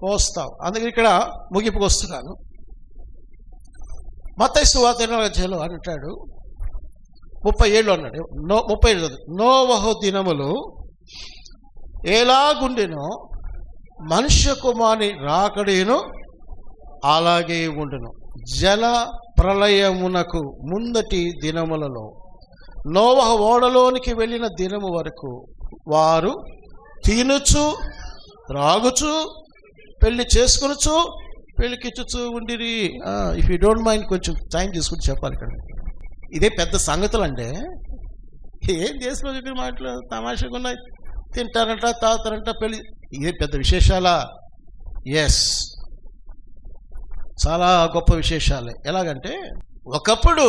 కోస్తావు. అందుకని ఇక్కడ ముగింపుకు వస్తున్నాను. మత్తయి సువార్త 8వ అధ్యాయంలో అంటాడు, 37 అన్నాడు, 37 నోవహు దినములు ఎలాగుండెనో మనుష్య కుమారుని రాకడేను అలాగే ఉండును. జల ప్రళయమునకు ముందటి దినములలో నోవహు ఓడలోనికి వెళ్ళిన దినము వరకు వారు తినుచు త్రాగుచు పెళ్లి చేసుకొనుచు పెళ్లికిచ్చుచు ఉండిరి. ఇఫ్ యూ డోంట్ మైండ్ కొంచెం టైం తీసుకుని చెప్పాలి. ఇక్కడ ఇదే పెద్ద సంగతులు అంటే ఏం చేసుకో చెప్పిన మాటలు తమాషగా ఉన్నాయి. తింటారంట, తాగుతారంట, పెళ్లి, ఇదే పెద్ద విశేషాలా? ఎస్, చాలా గొప్ప విశేషాలే. ఎలాగంటే ఒకప్పుడు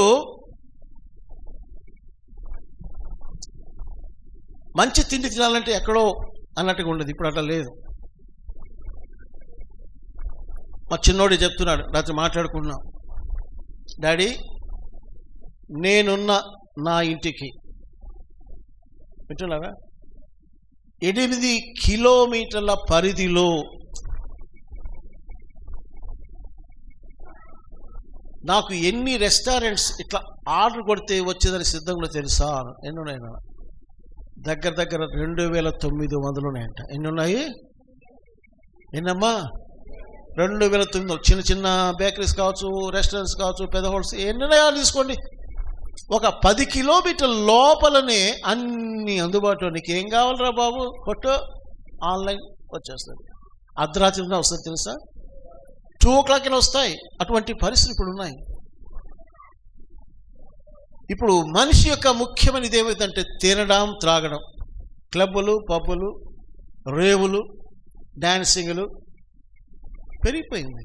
మంచి తిండి తినాలంటే ఎక్కడో అన్నట్టుగా ఉండదు. ఇప్పుడు అట్లా లేదు. మా చిన్నోడు చెప్తున్నాడు, రాత్రి మాట్లాడుకున్నాం, డాడీ నేనున్న నా ఇంటికి. వింటున్నారా? 8 కిలోమీటర్ల పరిధిలో నాకు ఎన్ని రెస్టారెంట్స్ ఇట్లా ఆర్డర్ కొడితే వచ్చేదని సిద్ధంగా తెలుసా? ఎన్ని ఉన్నాయన్నా? దగ్గర 2900 ఉన్నాయంట. ఎన్ని ఉన్నాయి? ఎన్నమ్మా? 2900. చిన్న చిన్న బేకరీస్ కావచ్చు, రెస్టారెంట్స్ కావచ్చు, పెద్ద హోటల్స్, ఎన్ని ఉన్నాయో తీసుకోండి. ఒక 10 కిలోమీటర్ల లోపలనే అన్ని అందుబాటులో. నీకు ఏం కావాలరా బాబు, కొట్టు, ఆన్లైన్ వచ్చేస్తుంది. అర్ధరాత్రిలో వస్తుంది తెలుసా? 2 o'clock వస్తాయి. అటువంటి పరిస్థితులు ఇప్పుడు ఉన్నాయి. ఇప్పుడు మనిషి యొక్క ముఖ్యమైనది ఏమైందంటే తినడం, త్రాగడం, క్లబ్బులు, పబ్బులు, రేవులు, డాన్సింగ్లు పెరిగిపోయింది.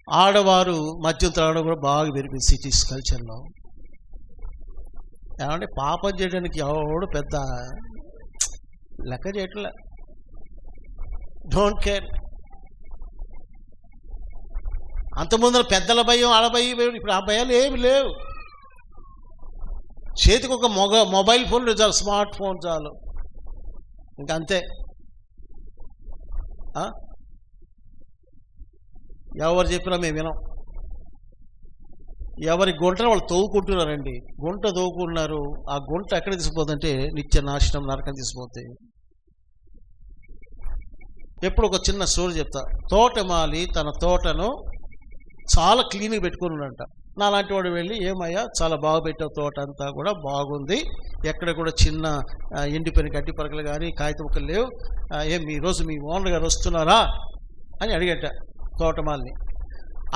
ఆడవారు మద్యం త్రాగడం కూడా బాగా పెరిగింది సిటీస్ కల్చర్లో. ఏమంటే పాపం చేయడానికి ఎవడు పెద్ద లెక్క చేయట్లే, డోంట్ కేర్. అంతకుముందు పెద్దల భయం, ఆడ భయం, ఇప్పుడు ఆ భయాలు ఏమి లేవు. చేతికి ఒక మొబైల్ ఫోన్ చాలు, స్మార్ట్ ఫోన్ చాలు, ఇంకంతే. ఎవరు చెప్పినా మేము వినాం. ఎవరి గుంటను వాళ్ళు తవ్వుకుంటున్నారండి. గుంట తవ్వుకుంటున్నారు. ఆ గుంట ఎక్కడ తీసుకుపోతుందంటే నిత్య నాశనం, నరకం తీసుకుపోతాయి. ఎప్పుడు ఒక చిన్న స్టోరీ చెప్తా. తోటమాలి తన తోటను చాలా క్లీన్గా పెట్టుకుని ఉన్నాడంట. నాలాంటి వాడు వెళ్ళి, ఏమయ్యా చాలా బాగా పెట్టావు, తోట అంతా కూడా బాగుంది, ఎక్కడ కూడా చిన్న ఎండిపోయిన గడ్డి పరకలు కానీ కాగితం ముక్కలు లేవు, ఏం ఈరోజు మీ ఓనర్ గారు వస్తున్నారా అని అడిగట తోటమాలిని.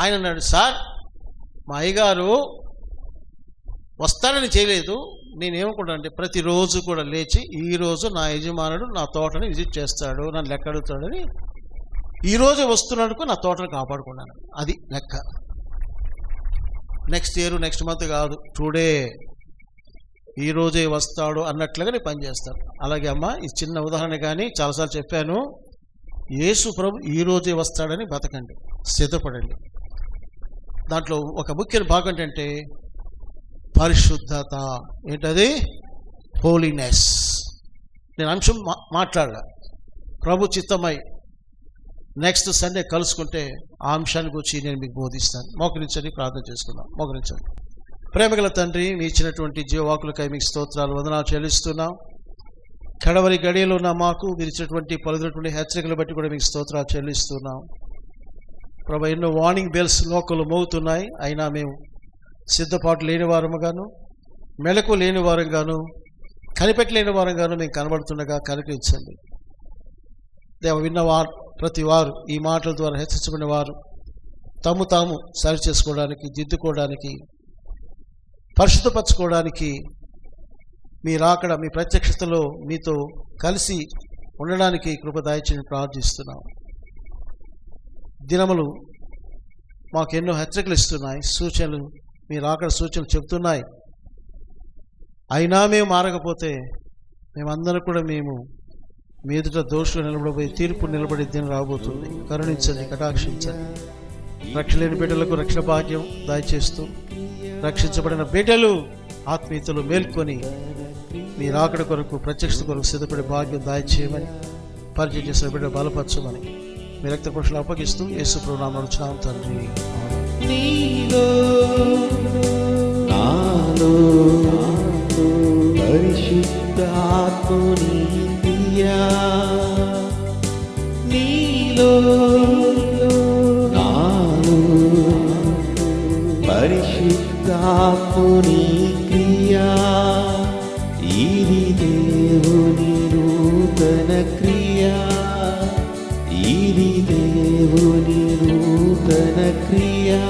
ఆయన అన్నాడు, సార్ మా అయ్యగారు వస్తారని చేయలేదు, నేనేమనుకుంటానంటే ప్రతిరోజు కూడా లేచి ఈరోజు నా యజమానుడు నా తోటని విజిట్ చేస్తాడు, నన్ను లెక్క అడుగుతాడని ఈరోజు వస్తున్నాడుకు నా తోటను కాపాడుకున్నాను. అది లెక్క. నెక్స్ట్ ఇయర్, నెక్స్ట్ మంత్ కాదు, టుడే, ఈరోజే వస్తాడు అన్నట్లుగా నేను పనిచేస్తాను. అలాగే అమ్మ, ఈ చిన్న ఉదాహరణ కానీ చాలాసార్లు చెప్పాను. యేసు ప్రభు ఈరోజే వస్తాడని బతకండి, సిద్ధపడండి. దాంట్లో ఒక ముఖ్యమైన భాగం ఏంటంటే పరిశుద్ధత. ఏంటది? హోలీనెస్. నేను అంశం మాట్లాడలా. ప్రభు చిత్తమై నెక్స్ట్ సండే కలుసుకుంటే ఆ అంశాన్ని గురించి నేను మీకు బోధిస్తాను. మోకరించండి, ప్రార్థన చేసుకుందాం. మోకరించండి. ప్రేమగల తండ్రి, మీ ఇచ్చినటువంటి జీవవాకులకై మీకు స్తోత్రాలు, వందనాలు చెల్లిస్తున్నాం. కడవరి గడియలో ఉన్న మాకు మీరు ఇచ్చినటువంటి పలుదినటువంటి హెచ్చరికలు బట్టి కూడా మీకు స్తోత్రాలు చెల్లిస్తున్నాం. ప్రభు, ఎన్నో వార్నింగ్ బెల్స్ లోకలు మోగుతున్నాయి, అయినా మేము సిద్ధపాటు లేని వారముగాను, మెలకు లేని వారంగాను, కనిపెట్టలేని వారంగాను మేము కనబడుతుండగా కనిపించండి. దేవ, విన్నవారు ప్రతి వారు ఈ మాటల ద్వారా హెచ్చరించబడిన వారు తాము సరి చేసుకోవడానికి, దిద్దుకోవడానికి, పరిశుద్ధపరచుకోవడానికి, మీ రాకడ, మీ ప్రత్యక్షతలో మీతో కలిసి ఉండడానికి కృప దయచేసి ప్రార్థిస్తున్నాం. దినములు మాకు ఎన్నో హెచ్చరికలు ఇస్తున్నాయి, సూచనలు, మీ రాకడ సూచనలు చెబుతున్నాయి. అయినా మేము మారకపోతే మేమందరం కూడా మేము మీ ఎదుట దోషులు నిలబడిపోయి తీర్పు నిలబడి దినం రాబోతుంది. కరుణించండి, కటాక్షించండి. రక్షణ లేని బిడ్డలకు రక్షణ భాగ్యం దయచేస్తూ, రక్షించబడిన బిడ్డలు ఆత్మీయతలు మేల్కొని మీ రాకడ కొరకు, ప్రత్యక్షత కొరకు సిద్ధపడే భాగ్యం దయచేయమని, పరిచయం చేసిన బిడ్డ బలపరచమని మీ రక్త పురుషులు అప్పగిస్తూ యేసు ప్రభువు నామమున అడుగుచున్నాం తండ్రి. నీలో నాలో పరిశుద్ధాత్ముని క్రియా, నీలో నాలో పరిశుద్ధాత్ముని క్రియా, ఇది దేవుని నూతన క్రియా, ఇది దేవుని నూతన క్రియా.